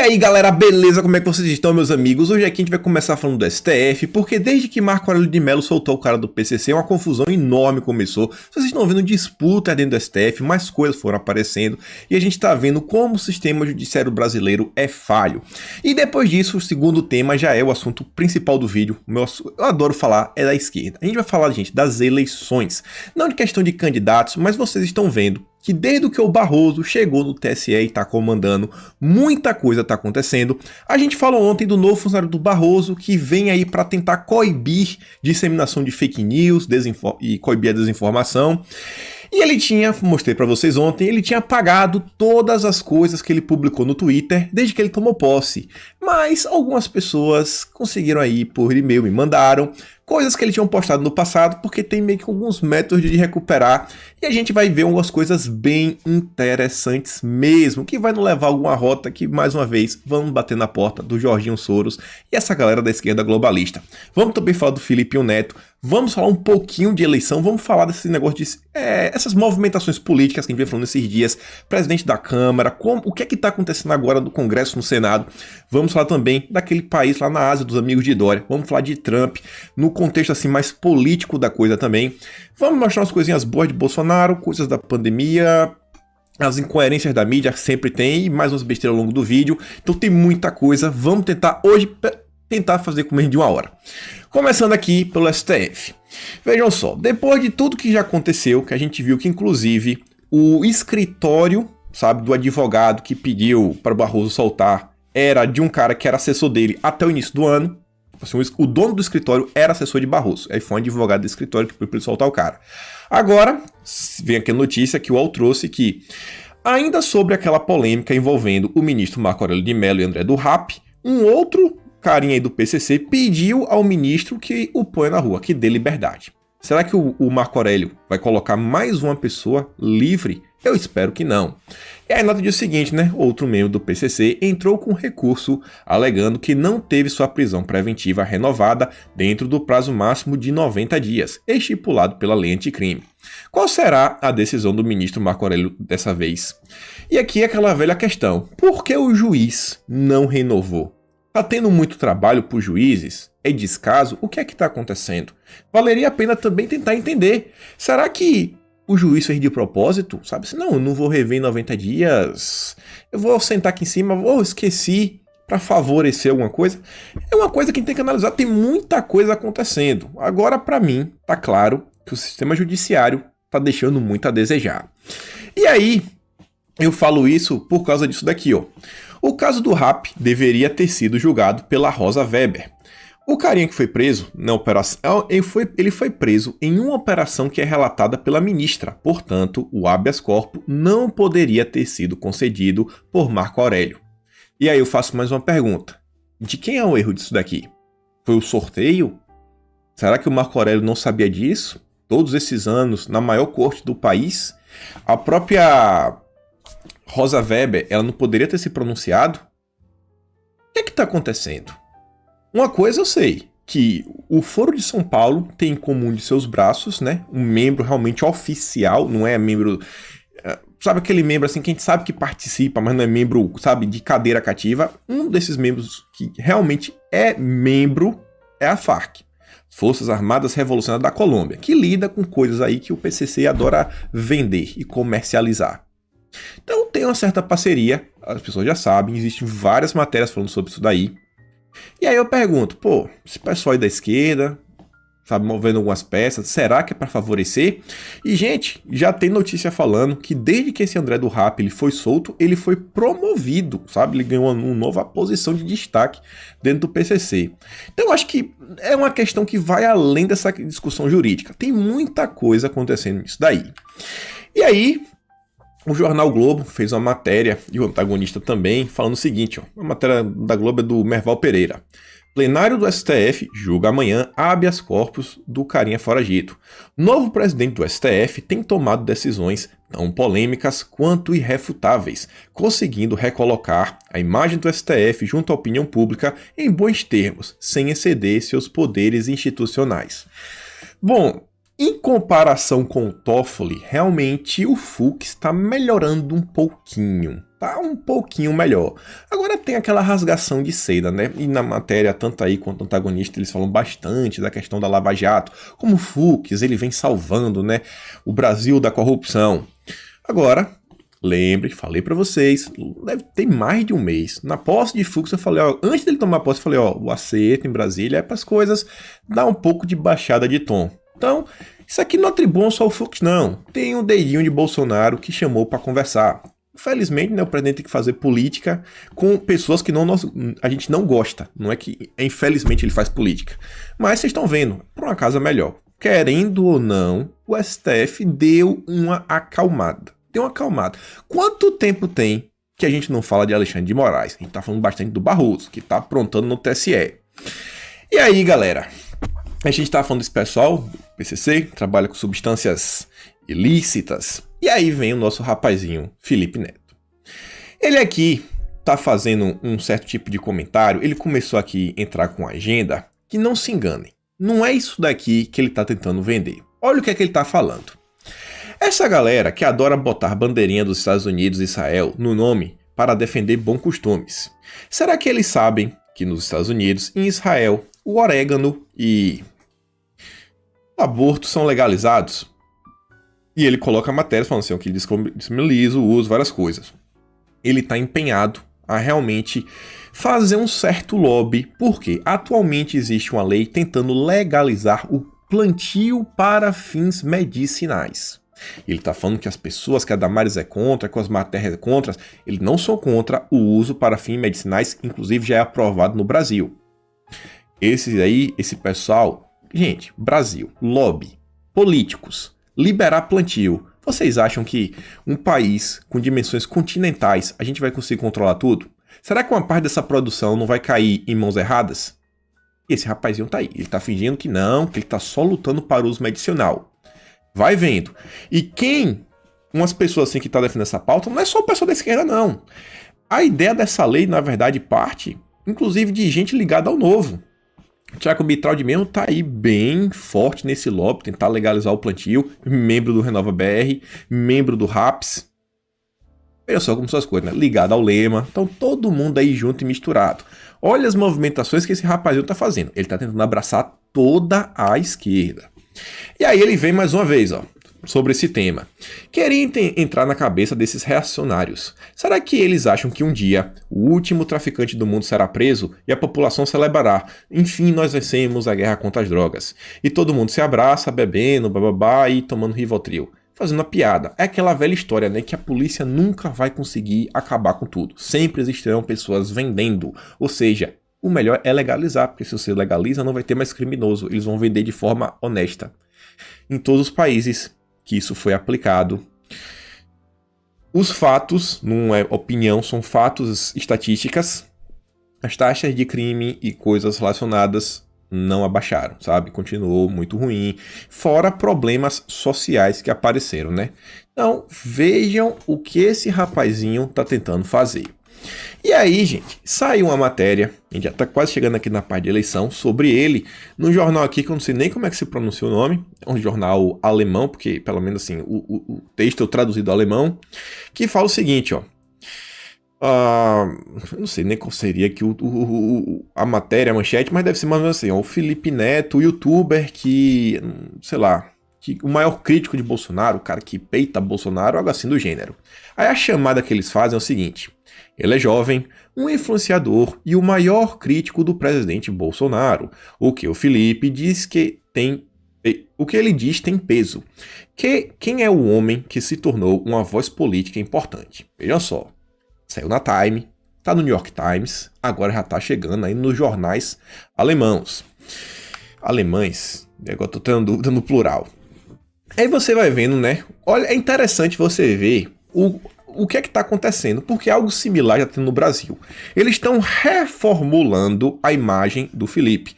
aí galera, beleza? Como é que vocês estão, meus amigos? Hoje aqui a gente vai começar falando do STF, porque desde que Marco Aurélio de Mello soltou o cara do PCC, uma confusão enorme começou. Vocês estão vendo disputa dentro do STF, mais coisas foram aparecendo, e a gente tá vendo como o sistema judiciário brasileiro é falho. E depois disso, o segundo tema já é o assunto principal do vídeo. Eu adoro falar, é da esquerda. A gente vai falar, gente, das eleições. Não de questão de candidatos, mas vocês estão vendo que desde que o Barroso chegou no TSE e está comandando, muita coisa está acontecendo. A gente falou ontem do novo funcionário do Barroso, que vem aí para tentar coibir disseminação de fake news e coibir a desinformação. E ele tinha, mostrei para vocês ontem, ele tinha apagado todas as coisas que ele publicou no Twitter desde que ele tomou posse. Mas algumas pessoas conseguiram aí por e-mail, me mandaram coisas que ele tinha postado no passado, porque tem meio que alguns métodos de recuperar. E a gente vai ver algumas coisas bem interessantes mesmo, que vai nos levar a alguma rota que, mais uma vez, vamos bater na porta do Jorginho Soros e essa galera da esquerda globalista. Vamos também falar do Felipe Neto, vamos falar um pouquinho de eleição, vamos falar desse negócio de essas movimentações políticas que a gente vem falando esses dias, presidente da Câmara, o que é que está acontecendo agora no Congresso, no Senado. Vamos falar também daquele país lá na Ásia, dos amigos de Dória. Vamos falar de Trump, no contexto assim mais político da coisa também. Vamos mostrar umas coisinhas boas de Bolsonaro, coisas da pandemia, as incoerências da mídia sempre tem, e mais umas besteiras ao longo do vídeo. Então tem muita coisa. Vamos tentar hoje fazer com menos de uma hora. Começando aqui pelo STF. Vejam só, depois de tudo que já aconteceu, que a gente viu que inclusive o escritório, sabe, do advogado que pediu para o Barroso soltar era de um cara que era assessor dele até o início do ano. Assim, o dono do escritório era assessor de Barroso. Aí foi um advogado do escritório que pediu para ele soltar o cara. Agora, vem aqui a notícia que o UOL trouxe que, ainda sobre aquela polêmica envolvendo o ministro Marco Aurélio de Mello e André do Rap, um outro carinha aí do PCC pediu ao ministro que o ponha na rua, que dê liberdade. Será que o Marco Aurélio vai colocar mais uma pessoa livre? Eu espero que não. E aí a nota diz o seguinte, né? Outro membro do PCC entrou com recurso alegando que não teve sua prisão preventiva renovada dentro do prazo máximo de 90 dias, estipulado pela lei anticrime. Qual será a decisão do ministro Marco Aurélio dessa vez? E aqui é aquela velha questão. Por que o juiz não renovou? Tá tendo muito trabalho para os juízes? É descaso? O que é que está acontecendo? Valeria a pena também tentar entender. Será que o juiz fez de propósito? Sabe assim, não, eu não vou rever em 90 dias. Eu vou sentar aqui em cima, esqueci para favorecer alguma coisa. É uma coisa que a gente tem que analisar. Tem muita coisa acontecendo. Agora, para mim, tá claro que o sistema judiciário tá deixando muito a desejar. E aí, eu falo isso por causa disso daqui, ó. O caso do Rap deveria ter sido julgado pela Rosa Weber. O carinha que foi preso na operação, ele foi preso em uma operação que é relatada pela ministra. Portanto, o habeas corpus não poderia ter sido concedido por Marco Aurélio. E aí eu faço mais uma pergunta. De quem é o erro disso daqui? Foi o sorteio? Será que o Marco Aurélio não sabia disso? Todos esses anos, na maior corte do país? A própria Rosa Weber, ela não poderia ter se pronunciado? O que é que está acontecendo? Uma coisa eu sei, que o Foro de São Paulo tem em comum de seus braços, né, um membro realmente oficial, não é membro, sabe aquele membro assim que a gente sabe que participa, mas não é membro, sabe, de cadeira cativa. Um desses membros que realmente é membro é a FARC, Forças Armadas Revolucionárias da Colômbia, que lida com coisas aí que o PCC adora vender e comercializar. Então tem uma certa parceria, as pessoas já sabem, existem várias matérias falando sobre isso daí. E aí eu pergunto, esse pessoal aí da esquerda, sabe, movendo algumas peças, será que é para favorecer? E, gente, já tem notícia falando que desde que esse André do Rap ele foi solto, ele foi promovido, sabe? Ele ganhou uma nova posição de destaque dentro do PCC. Então eu acho que é uma questão que vai além dessa discussão jurídica. Tem muita coisa acontecendo nisso daí. E aí, o jornal Globo fez uma matéria, e o antagonista também, falando o seguinte, a matéria da Globo é do Merval Pereira. Plenário do STF julga amanhã habeas corpus do carinha foragido. Novo presidente do STF tem tomado decisões tão polêmicas quanto irrefutáveis, conseguindo recolocar a imagem do STF junto à opinião pública em bons termos, sem exceder seus poderes institucionais. Bom, Em comparação com o Toffoli, realmente o Fux está melhorando um pouquinho. Tá um pouquinho melhor. Agora tem aquela rasgação de seda, né? E na matéria, tanto aí quanto o antagonista, eles falam bastante da questão da Lava Jato. Como o Fux, ele vem salvando, né, o Brasil da corrupção. Agora, lembre, falei pra vocês, deve ter mais de um mês. Na posse de Fux, eu falei, ó, antes dele tomar posse, eu falei, ó, o acerto em Brasília é para as coisas dar um pouco de baixada de tom. Então, isso aqui não atribui só o Fux, não. Tem um dedinho de Bolsonaro que chamou para conversar. Infelizmente, né, o presidente tem que fazer política com pessoas que a gente não gosta. Não é que, infelizmente, ele faz política. Mas vocês estão vendo, por uma casa melhor. Querendo ou não, o STF deu uma acalmada. Deu uma acalmada. Quanto tempo tem que a gente não fala de Alexandre de Moraes? A gente tá falando bastante do Barroso, que tá aprontando no TSE. E aí, galera? A gente tá falando desse pessoal do PCC, que trabalha com substâncias ilícitas. E aí vem o nosso rapazinho, Felipe Neto. Ele aqui tá fazendo um certo tipo de comentário. Ele começou aqui a entrar com agenda, que não se enganem. Não é isso daqui que ele tá tentando vender. Olha o que é que ele tá falando. Essa galera que adora botar bandeirinha dos Estados Unidos e Israel no nome para defender bons costumes. Será que eles sabem que nos Estados Unidos e em Israel o orégano e o aborto são legalizados? E ele coloca a matéria falando assim, que ele descriminaliza o uso, várias coisas. Ele está empenhado a realmente fazer um certo lobby, porque atualmente existe uma lei tentando legalizar o plantio para fins medicinais. Ele está falando que as pessoas, que a Damares é contra, que as matérias é contra, eles não são contra o uso para fins medicinais, inclusive já é aprovado no Brasil. Esse pessoal, gente, Brasil, lobby, políticos, liberar plantio. Vocês acham que um país com dimensões continentais, a gente vai conseguir controlar tudo? Será que uma parte dessa produção não vai cair em mãos erradas? E esse rapazinho tá aí, ele tá fingindo que não, que ele tá só lutando para o uso medicinal. Vai vendo. E umas pessoas assim que tá defendendo essa pauta, não é só o pessoal da esquerda, não. A ideia dessa lei, na verdade, parte, inclusive, de gente ligada ao Novo. O Thiago Mitraldi mesmo tá aí bem forte nesse lobby, tentar legalizar o plantio, membro do Renova BR, membro do RAPS. Olha só como são as coisas, né? Ligado ao Lema. Então todo mundo aí junto e misturado. Olha as movimentações que esse rapazinho tá fazendo. Ele tá tentando abraçar toda a esquerda. E aí ele vem mais uma vez, ó, sobre esse tema. Queria entrar na cabeça desses reacionários. Será que eles acham que um dia o último traficante do mundo será preso e a população celebrará? Enfim, nós vencemos a guerra contra as drogas. E todo mundo se abraça, bebendo, bababá e tomando Rivotril. Fazendo uma piada. É aquela velha história, né? Que a polícia nunca vai conseguir acabar com tudo. Sempre existirão pessoas vendendo. Ou seja, o melhor é legalizar, porque se você legaliza não vai ter mais criminoso. Eles vão vender de forma honesta. Em todos os países que isso foi aplicado. Os fatos, não é opinião, são fatos, estatísticas. As taxas de crime e coisas relacionadas não abaixaram, sabe? Continuou muito ruim. Fora problemas sociais que apareceram, né? Então, vejam o que esse rapazinho tá tentando fazer. E aí, gente, saiu uma matéria, a gente já tá quase chegando aqui na parte de eleição, sobre ele, num jornal aqui que eu não sei nem como é que se pronuncia o nome, é um jornal alemão, porque pelo menos assim, o texto é traduzido ao alemão, que fala o seguinte, ó. Eu não sei nem qual seria aqui a matéria, a manchete, mas deve ser mais ou menos assim, ó, o Felipe Neto, o youtuber que, sei lá, que o maior crítico de Bolsonaro, o cara que peita Bolsonaro, algo assim do gênero. Aí a chamada que eles fazem é o seguinte: ele é jovem, um influenciador e o maior crítico do presidente Bolsonaro. O que o Felipe diz que tem... O que ele diz tem peso. Quem é o homem que se tornou uma voz política importante? Vejam só. Saiu na Time, tá no New York Times, agora já tá chegando aí nos jornais alemães. Agora tô tendo dúvida no plural. Aí você vai vendo, né? Olha, é interessante você ver o que é que está acontecendo, porque algo similar já tem no Brasil. Eles estão reformulando a imagem do Felipe.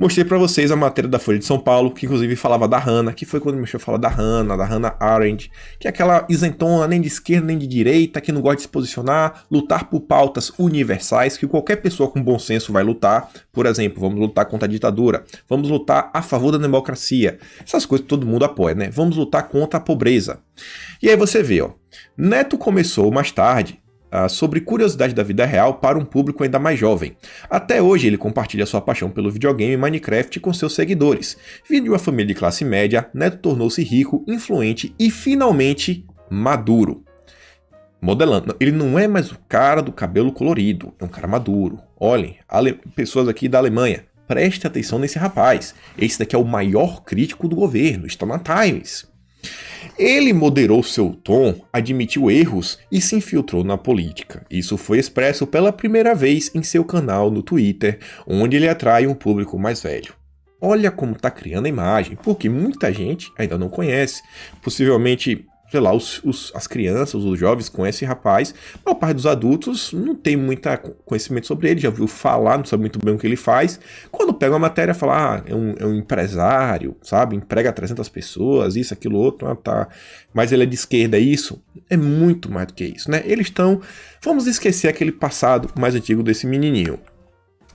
Mostrei pra vocês a matéria da Folha de São Paulo, que inclusive falava da Hannah, que foi quando me falar da Hannah Arendt, que é aquela isentona, nem de esquerda nem de direita, que não gosta de se posicionar, lutar por pautas universais, que qualquer pessoa com bom senso vai lutar. Por exemplo, vamos lutar contra a ditadura, vamos lutar a favor da democracia. Essas coisas todo mundo apoia, né? Vamos lutar contra a pobreza. E aí você vê, ó, Neto começou mais tarde sobre curiosidade da vida real para um público ainda mais jovem. Até hoje ele compartilha sua paixão pelo videogame Minecraft com seus seguidores. Vindo de uma família de classe média, Neto tornou-se rico, influente e finalmente maduro. Modelando, ele não é mais o cara do cabelo colorido, é um cara maduro. Olhem, pessoas aqui da Alemanha, preste atenção nesse rapaz. Esse daqui é o maior crítico do governo, está na Times. Ele moderou seu tom, admitiu erros e se infiltrou na política. Isso foi expresso pela primeira vez em seu canal no Twitter, onde ele atrai um público mais velho. Olha como está criando a imagem, porque muita gente ainda não conhece. Possivelmente, sei lá, as crianças, os jovens conhecem esse rapaz, mas a maior parte dos adultos não tem muito conhecimento sobre ele, já ouviu falar, não sabe muito bem o que ele faz. Quando pega uma matéria, fala, é um empresário, sabe, emprega 300 pessoas, isso, aquilo, outro, tá. Mas ele é de esquerda, isso? É muito mais do que isso, né? Vamos esquecer aquele passado mais antigo desse menininho.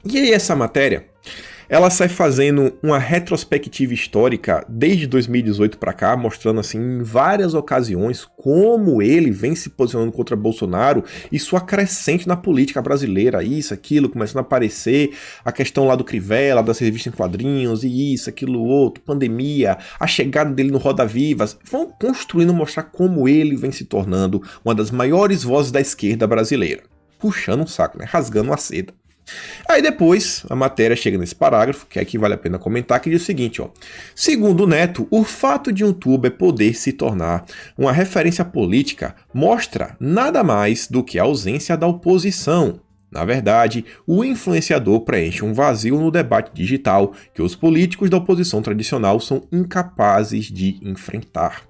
E aí essa matéria, ela sai fazendo uma retrospectiva histórica desde 2018 para cá, mostrando assim em várias ocasiões como ele vem se posicionando contra Bolsonaro e sua crescente na política brasileira, isso, aquilo, começando a aparecer, a questão lá do Crivella, das revistas em quadrinhos, e isso, aquilo, outro, pandemia, a chegada dele no Roda Vivas, vão construindo, mostrar como ele vem se tornando uma das maiores vozes da esquerda brasileira. Puxando um saco, né? Rasgando uma seda. Aí depois, a matéria chega nesse parágrafo, que aqui vale a pena comentar, que diz o seguinte, ó. Segundo o Neto, o fato de um youtuber poder se tornar uma referência política mostra nada mais do que a ausência da oposição. Na verdade, o influenciador preenche um vazio no debate digital que os políticos da oposição tradicional são incapazes de enfrentar.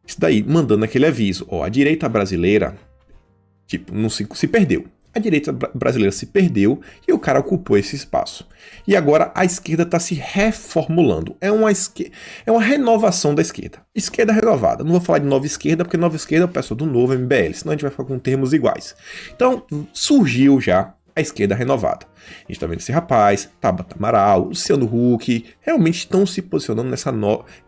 Isso daí, mandando aquele aviso, ó, a direita brasileira, não se perdeu. A direita brasileira se perdeu e o cara ocupou esse espaço. E agora a esquerda está se reformulando. É uma renovação da esquerda. Esquerda renovada. Não vou falar de nova esquerda, porque nova esquerda é o pessoal do novo MBL, senão a gente vai ficar com termos iguais. Então, surgiu já a esquerda renovada. A gente está vendo esse rapaz, Tabata Amaral, Luciano Huck, realmente estão se posicionando nessa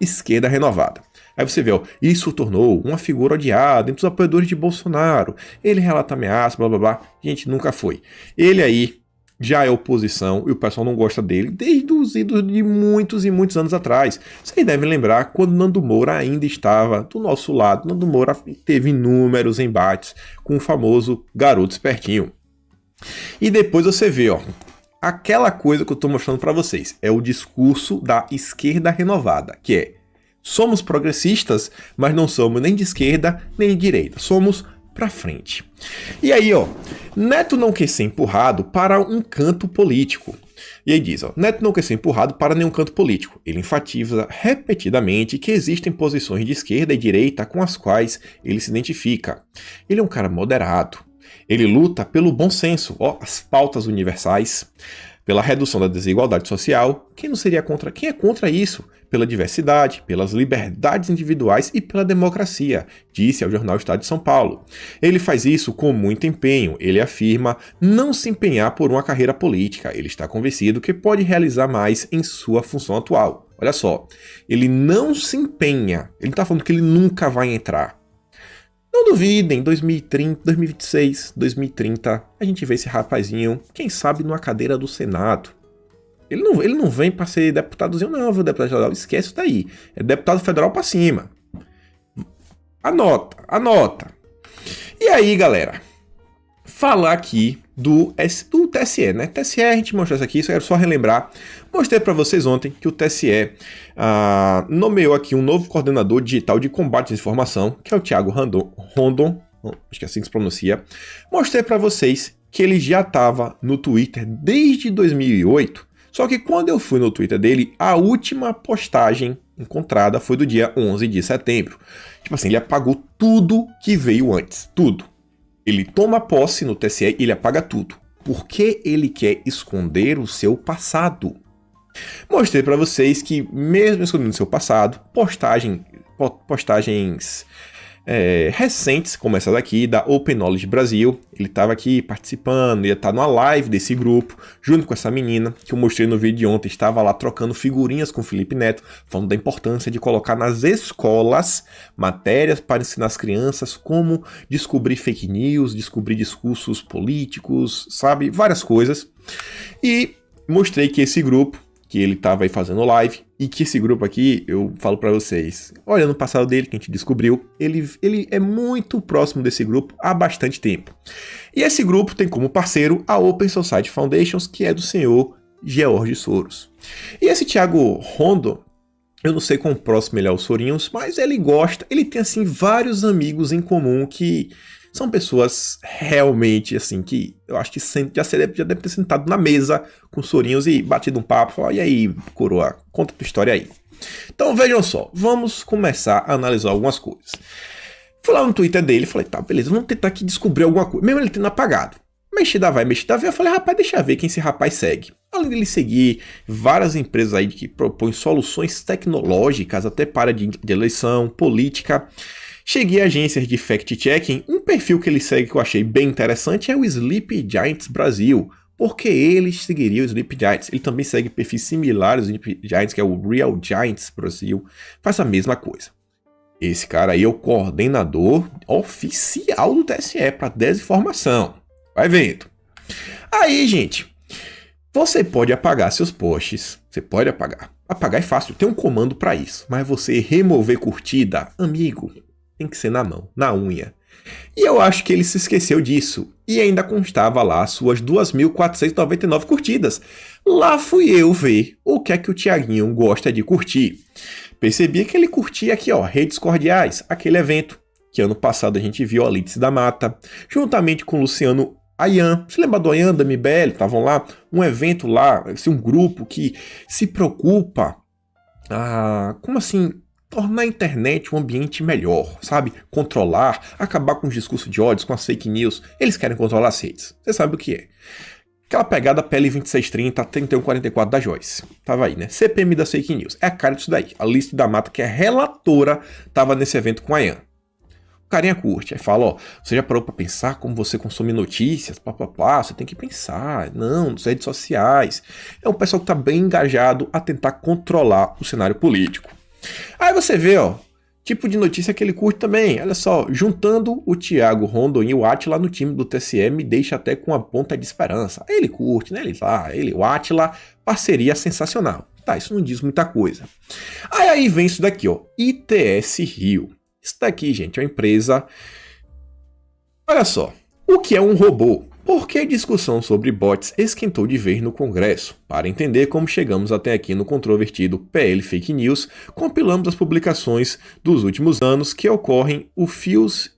esquerda renovada. Aí você vê, ó, isso tornou uma figura odiada entre os apoiadores de Bolsonaro. Ele relata ameaças, blá blá blá. Gente, nunca foi. Ele aí já é oposição e o pessoal não gosta dele desde os idos de muitos e muitos anos atrás. Vocês devem lembrar quando Nando Moura ainda estava do nosso lado. Nando Moura teve inúmeros embates com o famoso garoto espertinho. E depois você vê, ó, aquela coisa que eu tô mostrando para vocês. É o discurso da esquerda renovada, que é: somos progressistas, mas não somos nem de esquerda nem de direita. Somos pra frente. E aí, ó, Neto não quer ser empurrado para um canto político. E aí diz, ó, Neto não quer ser empurrado para nenhum canto político. Ele enfatiza repetidamente que existem posições de esquerda e direita com as quais ele se identifica. Ele é um cara moderado. Ele luta pelo bom senso, ó, as pautas universais, pela redução da desigualdade social. Quem não seria contra? Quem é contra isso? Pela diversidade, pelas liberdades individuais e pela democracia, disse ao jornal Estado de São Paulo. Ele faz isso com muito empenho. Ele afirma não se empenhar por uma carreira política. Ele está convencido que pode realizar mais em sua função atual. Olha só, ele não se empenha. Ele está falando que ele nunca vai entrar. Não duvidem, 2030, 2026, 2030, a gente vê esse rapazinho, quem sabe, numa cadeira do Senado. Ele não vem para ser deputadozinho, não, viu, deputado federal? Esquece isso daí. É deputado federal para cima. Anota. E aí, galera, falar aqui do TSE, né? TSE, a gente mostrou isso aqui, só quero só relembrar. Mostrei para vocês ontem que o TSE nomeou aqui um novo coordenador digital de combate à desinformação, que é o Thiago Rondon, acho que é assim que se pronuncia. Mostrei para vocês que ele já estava no Twitter desde 2008, só que quando eu fui no Twitter dele, a última postagem encontrada foi do dia 11 de setembro. Tipo assim, ele apagou tudo que veio antes, tudo. Ele toma posse no TSE e ele apaga tudo. Porque ele quer esconder o seu passado. Mostrei para vocês que, mesmo escondendo seu passado, postagens recentes, como essa daqui, da Open Knowledge Brasil. Ele estava aqui participando, ia estar numa live desse grupo, junto com essa menina, que eu mostrei no vídeo de ontem, estava lá trocando figurinhas com o Felipe Neto, falando da importância de colocar nas escolas matérias para ensinar as crianças como descobrir fake news, descobrir discursos políticos, sabe? Várias coisas. E mostrei que esse grupo, que ele estava aí fazendo live, e que esse grupo aqui, eu falo para vocês, olha no passado dele, que a gente descobriu, ele é muito próximo desse grupo há bastante tempo. E esse grupo tem como parceiro a Open Society Foundations, que é do senhor George Soros. E esse Thiago Rondo, eu não sei quão próximo ele é aos Sorinhos, mas ele gosta, ele tem assim vários amigos em comum que são pessoas realmente, assim, que eu acho que já deve ter sentado na mesa com os Sorinhos e batido um papo, falar, e aí, coroa, conta tua história aí. Então vejam só, vamos começar a analisar algumas coisas. Fui lá no Twitter dele e falei, tá, beleza, vamos tentar aqui descobrir alguma coisa, mesmo ele tendo apagado. Mexida vai, mexida vem, eu falei, rapaz, deixa eu ver quem esse rapaz segue. Além dele seguir várias empresas aí que propõem soluções tecnológicas até para de eleição, política. Cheguei a agências de fact-checking, um perfil que ele segue que eu achei bem interessante é o Sleep Giants Brasil, porque ele seguiria o Sleep Giants. Ele também segue perfis similares ao Sleep Giants, que é o Real Giants Brasil, faz a mesma coisa. Esse cara aí é o coordenador oficial do TSE para desinformação. Vai vendo. Aí, gente, você pode apagar seus posts, você pode apagar. Apagar é fácil, tem um comando para isso, mas você remover curtida, amigo, tem que ser na mão, na unha. E eu acho que ele se esqueceu disso. E ainda constava lá suas 2.499 curtidas. Lá fui eu ver o que é que o Thiaguinho gosta de curtir. Percebi que ele curtia aqui, ó, Redes Cordiais, aquele evento que ano passado a gente viu a Lídice da Mata, juntamente com o Luciano Ayan. Você lembra do Ayan, da MBL? Estavam lá, um evento lá, assim, um grupo que se preocupa, como assim, tornar a internet um ambiente melhor, sabe? Controlar, acabar com os discursos de ódio, com as fake news. Eles querem controlar as redes. Você sabe o que é. Aquela pegada PL 2630, 3144 da Joyce. Tava aí, né? CPM das fake news. É a cara disso daí. A Lídice da Mata, que é relatora, tava nesse evento com a Ayan. O carinha curte, aí fala, ó, você já parou pra pensar como você consome notícias, papapá, você tem que pensar, não, nas redes sociais. É um pessoal que tá bem engajado a tentar controlar o cenário político. Aí você vê, ó, tipo de notícia que ele curte também. Olha só, juntando o Thiago Rondon e o Átila no time do TSE me deixa até com a ponta de esperança. Aí ele curte, né? O Átila, parceria sensacional. Tá, isso não diz muita coisa. Aí vem isso daqui, ó, ITS Rio. Isso daqui, gente, é uma empresa... Olha só, o que é um robô? Por que a discussão sobre bots esquentou de vez no Congresso? Para entender como chegamos até aqui no controvertido PL Fake News, compilamos as publicações dos últimos anos que ocorrem o fios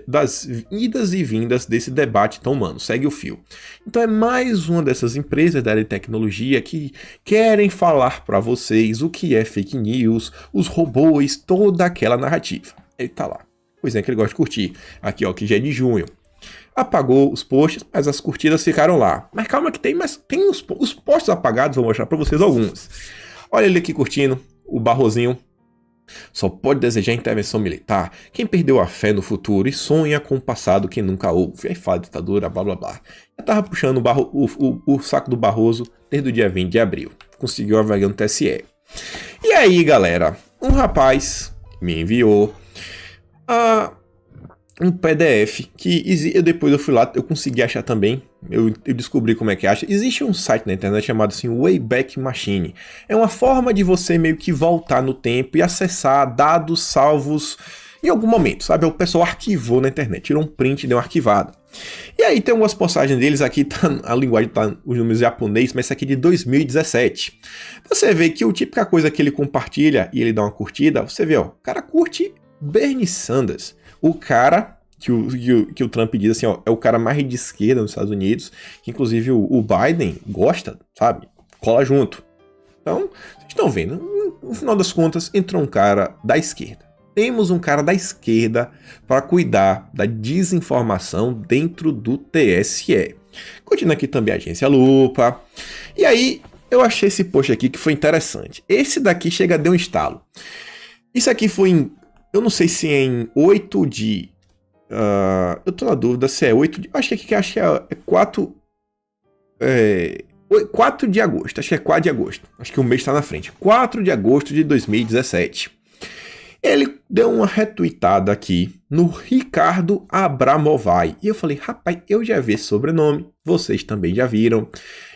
das idas e vindas desse debate tão humano. Segue o fio. Então é mais uma dessas empresas da área de tecnologia que querem falar para vocês o que é fake news, os robôs, toda aquela narrativa. Ele tá lá. Pois é, que ele gosta de curtir. Aqui, ó, que já é de junho. Apagou os posts, mas as curtidas ficaram lá. Mas calma que tem os posts apagados, vou mostrar para vocês alguns. Olha ele aqui curtindo, o Barrozinho. Só pode desejar intervenção militar quem perdeu a fé no futuro e sonha com o passado que nunca houve. Aí fala ditadura, blá blá blá. Eu tava puxando o saco do Barroso desde o dia 20 de abril. Conseguiu a vaga no TSE. E aí, galera, um rapaz me enviou um PDF que depois eu fui lá, eu consegui achar também, eu descobri como é que acha. Existe um site na internet chamado assim Wayback Machine. É uma forma de você meio que voltar no tempo e acessar dados salvos em algum momento, sabe? O pessoal arquivou na internet, tirou um print e deu uma arquivada. E aí tem algumas postagens deles, aqui tá, a linguagem tá os números em japonês, mas esse aqui é de 2017. Você vê que a típica coisa que ele compartilha e ele dá uma curtida, você vê, ó, o cara curte Bernie Sanders. O cara que o Trump diz assim, ó, é o cara mais de esquerda nos Estados Unidos, que inclusive o Biden gosta, sabe? Cola junto. Então, vocês estão vendo, no final das contas, entrou um cara da esquerda. Temos um cara da esquerda para cuidar da desinformação dentro do TSE. Continuando aqui também a Agência Lupa. E aí, eu achei esse post aqui que foi interessante. Esse daqui chega a dar um estalo. Isso aqui foi em... Eu não sei se é em 8 de... eu tô na dúvida se é 8 de... Acho que é 4... 4 de agosto. Acho que é 4 de agosto. Acho que o mês tá na frente. 4 de agosto de 2017. Ele deu uma retweetada aqui no Ricardo Abramovay. E eu falei, rapaz, eu já vi esse sobrenome. Vocês também já viram.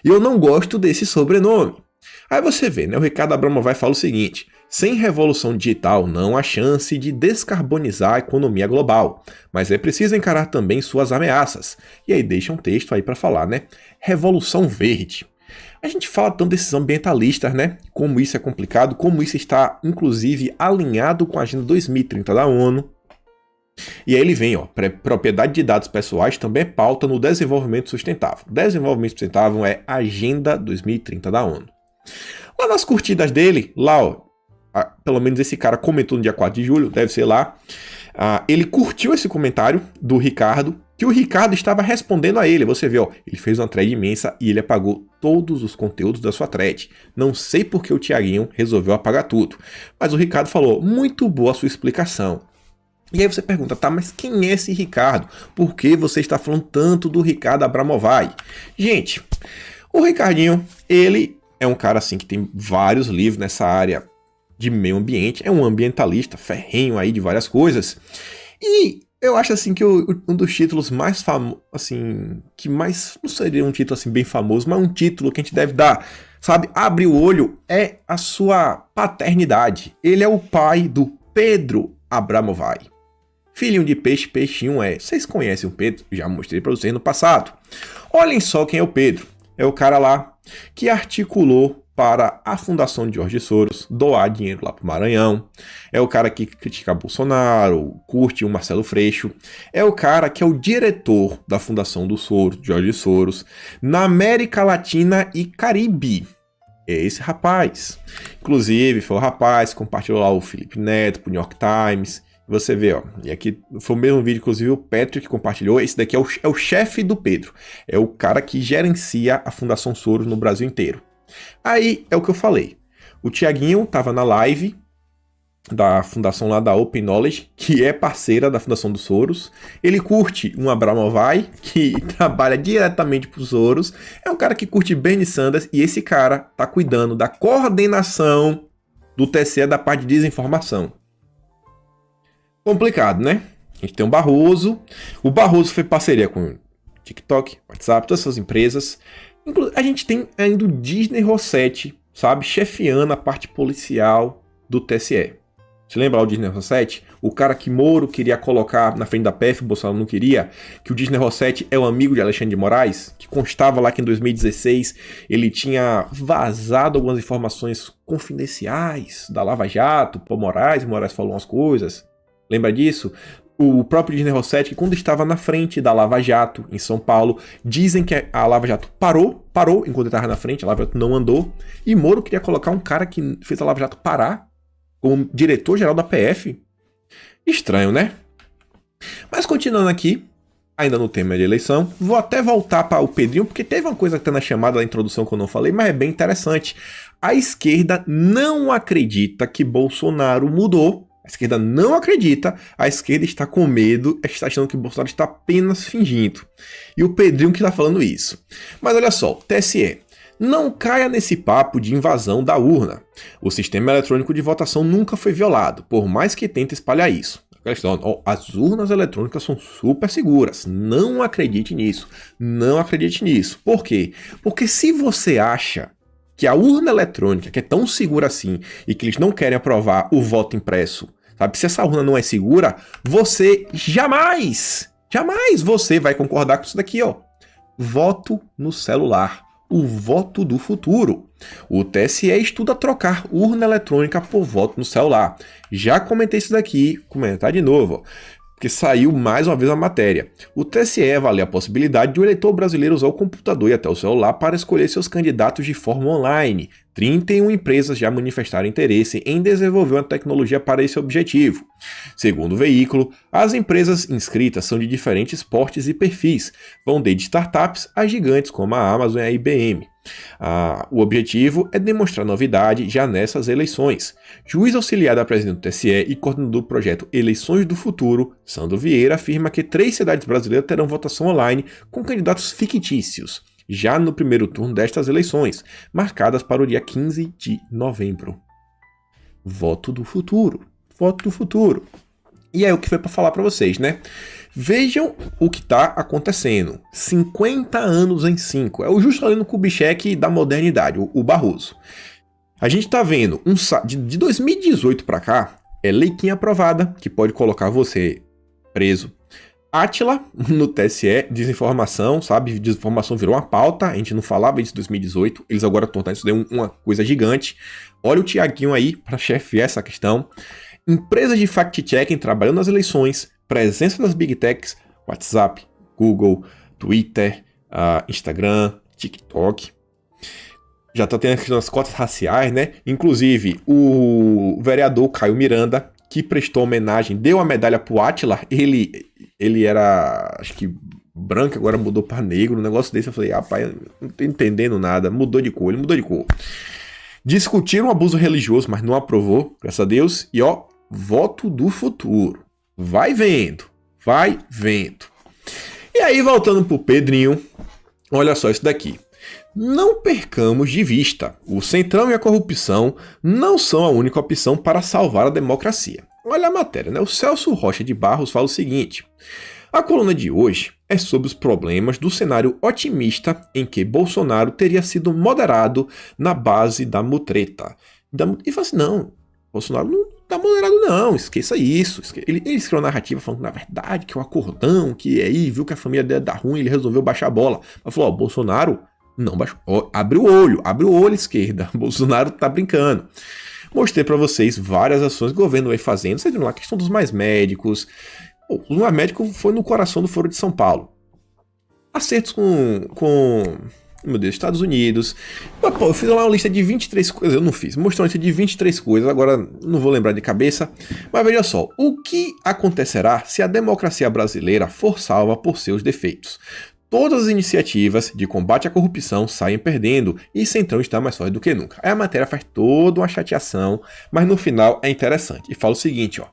E eu não gosto desse sobrenome. Aí você vê, né? O Ricardo Abramovay fala o seguinte: sem revolução digital não há chance de descarbonizar a economia global, mas é preciso encarar também suas ameaças. E aí deixa um texto aí para falar, né? Revolução verde. A gente fala tanto desses ambientalistas, né? Como isso é complicado, como isso está, inclusive, alinhado com a Agenda 2030 da ONU. E aí ele vem, ó, propriedade de dados pessoais também é pauta no desenvolvimento sustentável. Desenvolvimento sustentável é Agenda 2030 da ONU. Lá nas curtidas dele, lá, ó, pelo menos esse cara comentou no dia 4 de julho, deve ser lá, ele curtiu esse comentário do Ricardo, que o Ricardo estava respondendo a ele. Você vê, ó, ele fez uma thread imensa e ele apagou todos os conteúdos da sua thread. Não sei por que o Thiaguinho resolveu apagar tudo, mas o Ricardo falou, muito boa a sua explicação. E aí você pergunta, tá, mas quem é esse Ricardo? Por que você está falando tanto do Ricardo Abramovay? Gente, o Ricardinho, ele é um cara assim que tem vários livros nessa área de meio ambiente, é um ambientalista ferrenho aí de várias coisas. E eu acho assim que um dos títulos mais famosos, assim, que mais, não seria um título assim bem famoso, mas um título que a gente deve dar, sabe, abre o olho, é a sua paternidade. Ele é o pai do Pedro Abramovay. Filhinho de peixe, peixinho é. Vocês conhecem o Pedro? Já mostrei para vocês no passado. Olhem só quem é o Pedro. É o cara lá que articulou para a Fundação de Jorge Soros doar dinheiro lá para o Maranhão. É o cara que critica Bolsonaro, curte o Marcelo Freixo. É o cara que é o diretor da Fundação do Soros, Jorge Soros, na América Latina e Caribe. É esse rapaz. Inclusive, foi o rapaz que compartilhou lá o Felipe Neto pro New York Times. Você vê, ó, e aqui foi o mesmo vídeo, inclusive o Patrick compartilhou. Esse daqui é o chefe do Pedro. É o cara que gerencia a Fundação Soros no Brasil inteiro. Aí é o que eu falei. O Thiaguinho tava na live da fundação lá da Open Knowledge, que é parceira da Fundação do Soros. Ele curte um Abramovay, que trabalha diretamente pro Soros. É um cara que curte Bernie Sanders e esse cara tá cuidando da coordenação do TSE da parte de desinformação. Complicado, né? A gente tem o Barroso. O Barroso foi parceria com TikTok, WhatsApp, todas essas empresas. A gente tem ainda o Disney Rossetti, sabe? Chefiando a parte policial do TSE. Você lembra o Disney Rossetti? O cara que Moro queria colocar na frente da PF, o Bolsonaro não queria. Que o Disney Rossetti é o amigo de Alexandre de Moraes. Que constava lá que em 2016 ele tinha vazado algumas informações confidenciais da Lava Jato para Moraes. Moraes falou umas coisas. Lembra disso? O próprio Disney Rossetti, que quando estava na frente da Lava Jato, em São Paulo, dizem que a Lava Jato parou enquanto ele estava na frente, a Lava Jato não andou, e Moro queria colocar um cara que fez a Lava Jato parar como diretor-geral da PF. Estranho, né? Mas continuando aqui, ainda no tema de eleição, vou até voltar para o Pedrinho, porque teve uma coisa que está na chamada da introdução que eu não falei, mas é bem interessante. A esquerda não acredita que Bolsonaro mudou. A esquerda não acredita, a esquerda está com medo, está achando que o Bolsonaro está apenas fingindo. E o Pedrinho que está falando isso. Mas olha só, TSE, não caia nesse papo de invasão da urna. O sistema eletrônico de votação nunca foi violado, por mais que tente espalhar isso. As urnas eletrônicas são super seguras, não acredite nisso, não acredite nisso. Por quê? Porque se você acha que a urna eletrônica, que é tão segura assim, e que eles não querem aprovar o voto impresso, sabe? Se essa urna não é segura, você jamais você vai concordar com isso daqui, ó. Voto no celular. O voto do futuro. O TSE estuda trocar urna eletrônica por voto no celular. Já comentei isso daqui, comentar de novo, ó. Que saiu mais uma vez a matéria. O TSE avalia a possibilidade de o eleitor brasileiro usar o computador e até o celular para escolher seus candidatos de forma online. 31 empresas já manifestaram interesse em desenvolver uma tecnologia para esse objetivo. Segundo o veículo, as empresas inscritas são de diferentes portes e perfis, vão desde startups a gigantes como a Amazon e a IBM. O objetivo é demonstrar novidade já nessas eleições. Juiz auxiliar da presidente do TSE e coordenador do projeto Eleições do Futuro, Sandro Vieira, afirma que 3 cidades brasileiras terão votação online com candidatos fictícios, já no primeiro turno destas eleições, marcadas para o dia 15 de novembro. Voto do futuro. Voto do futuro. E aí, o que foi para falar para vocês, né? Vejam o que está acontecendo. 50 anos em 5. É o Juscelino Kubitschek da modernidade, o Barroso. A gente está vendo, de 2018 para cá, é leiquinha aprovada, que pode colocar você preso. Átila no TSE, desinformação, sabe? Desinformação virou uma pauta, a gente não falava isso em 2018, eles agora tornaram isso uma coisa gigante. Olha o Tiaguinho aí para chefiar essa questão. Empresas de fact-checking trabalhando nas eleições, presença das Big Techs, WhatsApp, Google, Twitter, Instagram, TikTok. Já está tendo a questão das cotas raciais, né? Inclusive, o vereador Caio Miranda, que prestou homenagem, deu a medalha pro Átila, ele era, acho que branco, agora mudou para negro, um negócio desse. Eu falei, rapaz, não tô entendendo nada, mudou de cor, ele mudou de cor. Discutiram um abuso religioso, mas não aprovou, graças a Deus. E ó, voto do futuro. Vai vendo, vai vendo. E aí, voltando pro Pedrinho, olha só isso daqui. Não percamos de vista, o Centrão e a corrupção não são a única opção para salvar a democracia. Olha a matéria, né? O Celso Rocha de Barros fala o seguinte: a coluna de hoje é sobre os problemas do cenário otimista em que Bolsonaro teria sido moderado na base da mutreta. E fala assim, não, Bolsonaro não tá moderado não, esqueça isso. Ele escreveu uma narrativa falando que na verdade que é o acordão, que aí viu que a família dele dá ruim, ele resolveu baixar a bola. Mas falou, ó, Bolsonaro não baixou, abre o olho esquerda, Bolsonaro tá brincando. Mostrei para vocês várias ações que o governo vem fazendo, vocês viram lá a questão dos mais médicos. O mais médico foi no coração do Foro de São Paulo. Acertos com meu Deus, Estados Unidos. Mas, pô, eu fiz lá uma lista de 23 coisas, eu não fiz. Mostrou uma lista de 23 coisas, agora não vou lembrar de cabeça. Mas veja só, o que acontecerá se a democracia brasileira for salva por seus defeitos? Todas as iniciativas de combate à corrupção saem perdendo e Centrão está mais forte do que nunca. Aí a matéria faz toda uma chateação, mas no final é interessante. E fala o seguinte, ó.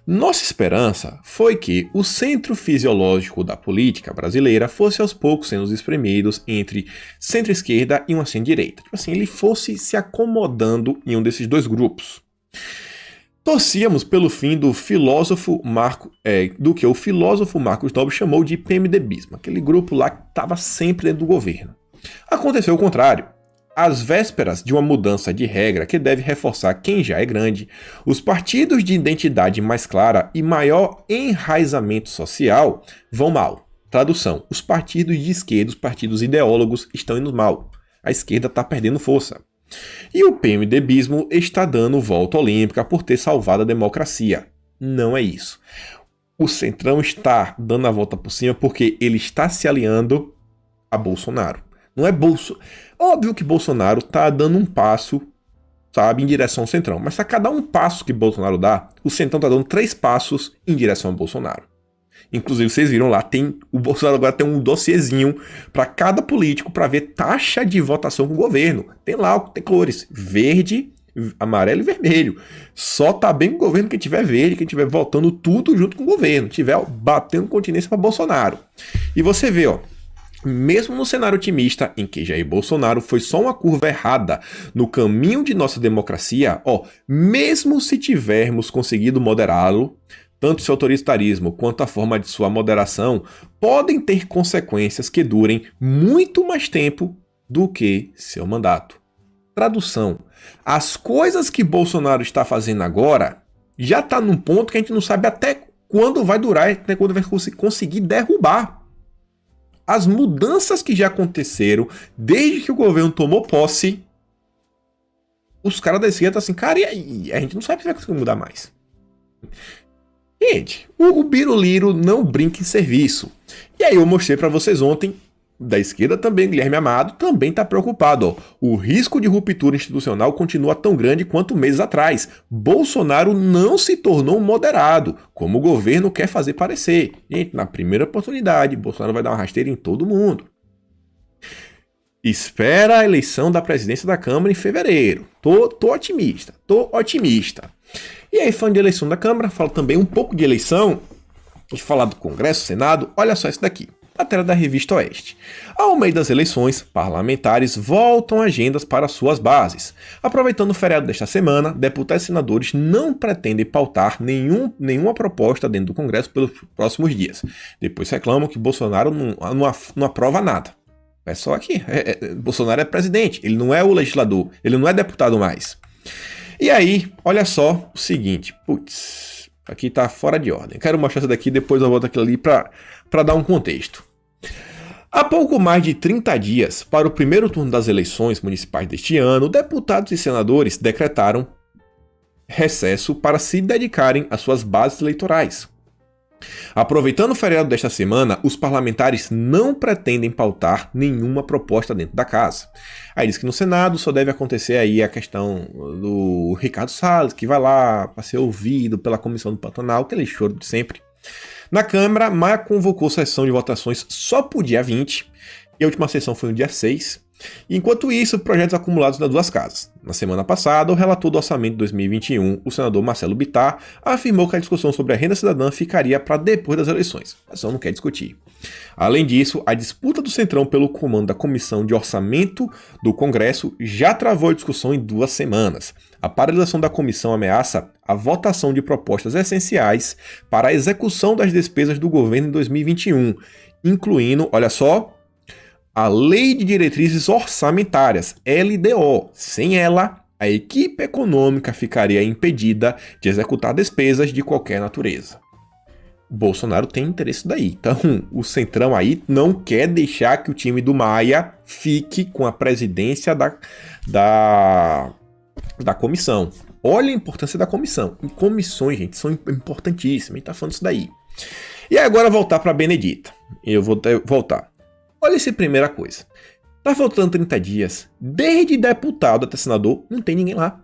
Nossa esperança foi que o centro fisiológico da política brasileira fosse aos poucos sendo espremidos entre centro-esquerda e uma centro-direita. Tipo assim, ele fosse se acomodando em um desses dois grupos. Torcíamos pelo fim do que o filósofo Marcos Nobre chamou de PMDBismo, aquele grupo lá que estava sempre dentro do governo. Aconteceu o contrário. Às vésperas de uma mudança de regra que deve reforçar quem já é grande, os partidos de identidade mais clara e maior enraizamento social vão mal. Tradução: os partidos de esquerda, os partidos ideólogos estão indo mal. A esquerda está perdendo força. E o PMDBismo está dando volta olímpica por ter salvado a democracia. Não é isso. O Centrão está dando a volta por cima porque ele está se aliando a Bolsonaro. Não é Óbvio que Bolsonaro está dando um passo, sabe, em direção ao Centrão. Mas a cada um passo que Bolsonaro dá, o Centrão está dando 3 passos em direção ao Bolsonaro. Inclusive, vocês viram lá, o Bolsonaro agora tem um dossiezinho para cada político para ver taxa de votação com o governo. Tem lá, tem cores, verde, amarelo e vermelho. Só tá bem com o governo quem tiver verde, quem tiver votando tudo junto com o governo, tiver batendo continência para Bolsonaro. E você vê, ó, mesmo no cenário otimista em que Jair Bolsonaro foi só uma curva errada no caminho de nossa democracia, ó, mesmo se tivermos conseguido moderá-lo, tanto seu autoritarismo quanto a forma de sua moderação podem ter consequências que durem muito mais tempo do que seu mandato. Tradução: as coisas que Bolsonaro está fazendo agora já está num ponto que a gente não sabe até quando vai durar, até quando vai conseguir derrubar. As mudanças que já aconteceram desde que o governo tomou posse, os caras da esquerda estão assim, cara, e aí? A gente não sabe se vai conseguir mudar mais. Gente, o Biruliro não brinca em serviço. E aí eu mostrei para vocês ontem, da esquerda também, Guilherme Amado também está preocupado. Ó. O risco de ruptura institucional continua tão grande quanto meses atrás. Bolsonaro não se tornou um moderado, como o governo quer fazer parecer. Gente, na primeira oportunidade, Bolsonaro vai dar uma rasteira em todo mundo. espera a eleição da presidência da Câmara em fevereiro. Tô otimista, tô otimista. E aí, falando de eleição da Câmara, fala também um pouco de eleição e falar do Congresso, Senado. Olha só isso daqui. Matéria da Revista Oeste. Ao meio das eleições, parlamentares voltam agendas para suas bases. Aproveitando o feriado desta semana, deputados e senadores não pretendem pautar nenhuma proposta dentro do Congresso pelos próximos dias. Depois reclamam que Bolsonaro não aprova nada. É só aqui. Bolsonaro é presidente, ele não é o legislador, ele não é deputado mais. E aí, olha só o seguinte. Putz, aqui tá fora de ordem. Quero mostrar isso daqui, depois eu volto aquilo ali para dar um contexto. Há pouco mais de 30 dias para o primeiro turno das eleições municipais deste ano, deputados e senadores decretaram recesso para se dedicarem às suas bases eleitorais. Aproveitando o feriado desta semana, os parlamentares não pretendem pautar nenhuma proposta dentro da casa. Aí diz que no Senado só deve acontecer aí a questão do Ricardo Salles, que vai lá para ser ouvido pela comissão do Pantanal, aquele choro de sempre. Na Câmara, Maia convocou sessão de votações só para o dia 20, e a última sessão foi no dia 6. Enquanto isso, projetos acumulados nas duas casas. Na semana passada, o relator do orçamento de 2021, o senador Marcelo Bittar, afirmou que a discussão sobre a renda cidadã ficaria para depois das eleições. A pessoa não quer discutir. Além disso, a disputa do Centrão pelo comando da Comissão de Orçamento do Congresso já travou a discussão em 2 semanas. A paralisação da comissão ameaça a votação de propostas essenciais para a execução das despesas do governo em 2021, incluindo, olha só, a Lei de Diretrizes Orçamentárias, LDO. Sem ela, a equipe econômica ficaria impedida de executar despesas de qualquer natureza. Bolsonaro tem interesse daí. Então, o Centrão aí não quer deixar que o time do Maia fique com a presidência da comissão. Olha a importância da comissão. E comissões, gente, são importantíssimas. A gente tá falando isso daí. E agora voltar para Benedita. Eu vou voltar. Olha essa primeira coisa. Tá faltando 30 dias. Desde deputado até senador, não tem ninguém lá.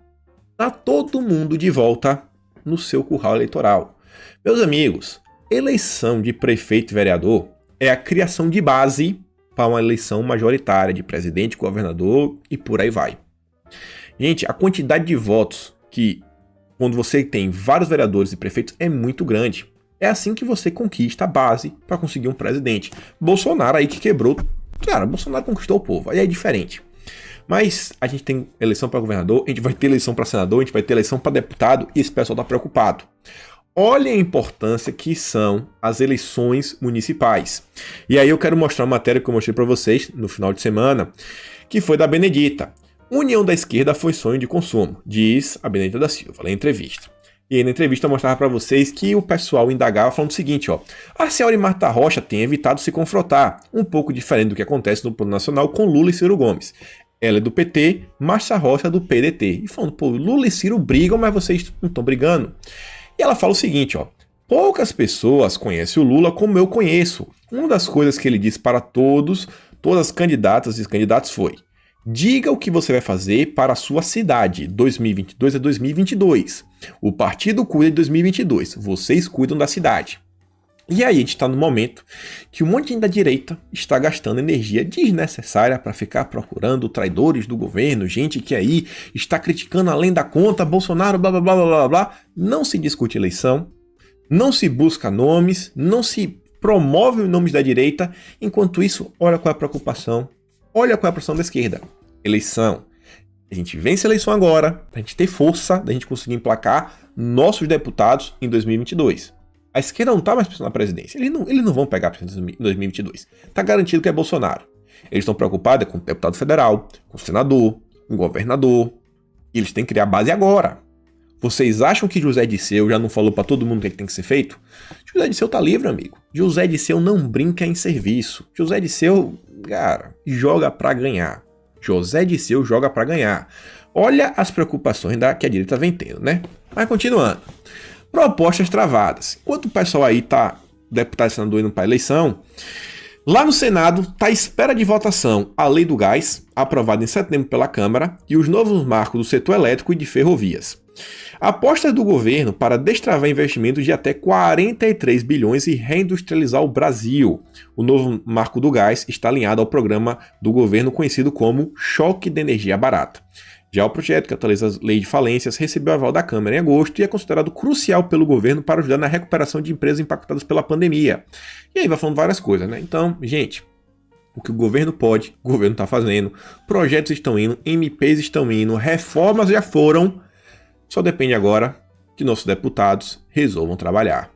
Tá todo mundo de volta no seu curral eleitoral. Meus amigos, eleição de prefeito e vereador é a criação de base para uma eleição majoritária de presidente, governador e por aí vai. Gente, a quantidade de votos que, quando você tem vários vereadores e prefeitos, é muito grande. É assim que você conquista a base para conseguir um presidente. Bolsonaro aí que quebrou. Cara, Bolsonaro conquistou o povo, aí é diferente. Mas a gente tem eleição para governador, a gente vai ter eleição para senador, a gente vai ter eleição para deputado e esse pessoal está preocupado. Olha a importância que são as eleições municipais. E aí eu quero mostrar uma matéria que eu mostrei para vocês no final de semana, que foi da Benedita. União da esquerda foi sonho de consumo, diz a Benedita da Silva, na entrevista. E aí na entrevista eu mostrava para vocês que o pessoal indagava falando o seguinte, ó. A senhora Marta Rocha tem evitado se confrontar, um pouco diferente do que acontece no plano nacional com Lula e Ciro Gomes. Ela é do PT, Marta Rocha é do PDT. E falando, pô, Lula e Ciro brigam, mas vocês não estão brigando. E ela fala o seguinte, ó. Poucas pessoas conhecem o Lula como eu conheço. Uma das coisas que ele disse para todas as candidatas e candidatos foi: diga o que você vai fazer para a sua cidade. 2022 é 2022. O partido cuida de 2022. Vocês cuidam da cidade. E aí a gente está no momento que um monte de gente da direita está gastando energia desnecessária para ficar procurando traidores do governo, gente que aí está criticando além da conta, Bolsonaro, blá blá blá blá blá blá. Não se discute eleição, não se busca nomes, não se promove os nomes da direita. Enquanto isso, olha qual é a preocupação. Olha qual é a pressão da esquerda. Eleição. A gente vence a eleição agora, para a gente ter força, da gente conseguir emplacar nossos deputados em 2022. A esquerda não está mais pensando na presidência. Eles não vão pegar a presidência em 2022. Está garantido que é Bolsonaro. Eles estão preocupados com o deputado federal, com o senador, com o governador. E eles têm que criar base agora. Vocês acham que José Disseu já não falou para todo mundo o que tem que ser feito? José Disseu tá livre, amigo. José Disseu não brinca em serviço. José Disseu, cara, joga para ganhar. José Disseu joga para ganhar. Olha as preocupações que a direita vem tendo, né? Mas continuando. Propostas travadas. Enquanto o pessoal aí tá, deputado e senador indo para eleição, lá no Senado tá à espera de votação a Lei do Gás, aprovada em setembro pela Câmara, e os novos marcos do setor elétrico e de ferrovias. Apostas do governo para destravar investimentos de até 43 bilhões e reindustrializar o Brasil. O novo marco do gás está alinhado ao programa do governo conhecido como Choque de Energia Barata. Já o projeto, que atualiza a lei de falências, recebeu aval da Câmara em agosto e é considerado crucial pelo governo para ajudar na recuperação de empresas impactadas pela pandemia. E aí vai falando várias coisas, né? Então, gente, o que o governo pode, o governo está fazendo, projetos estão indo, MPs estão indo, reformas já foram, só depende agora que nossos deputados resolvam trabalhar.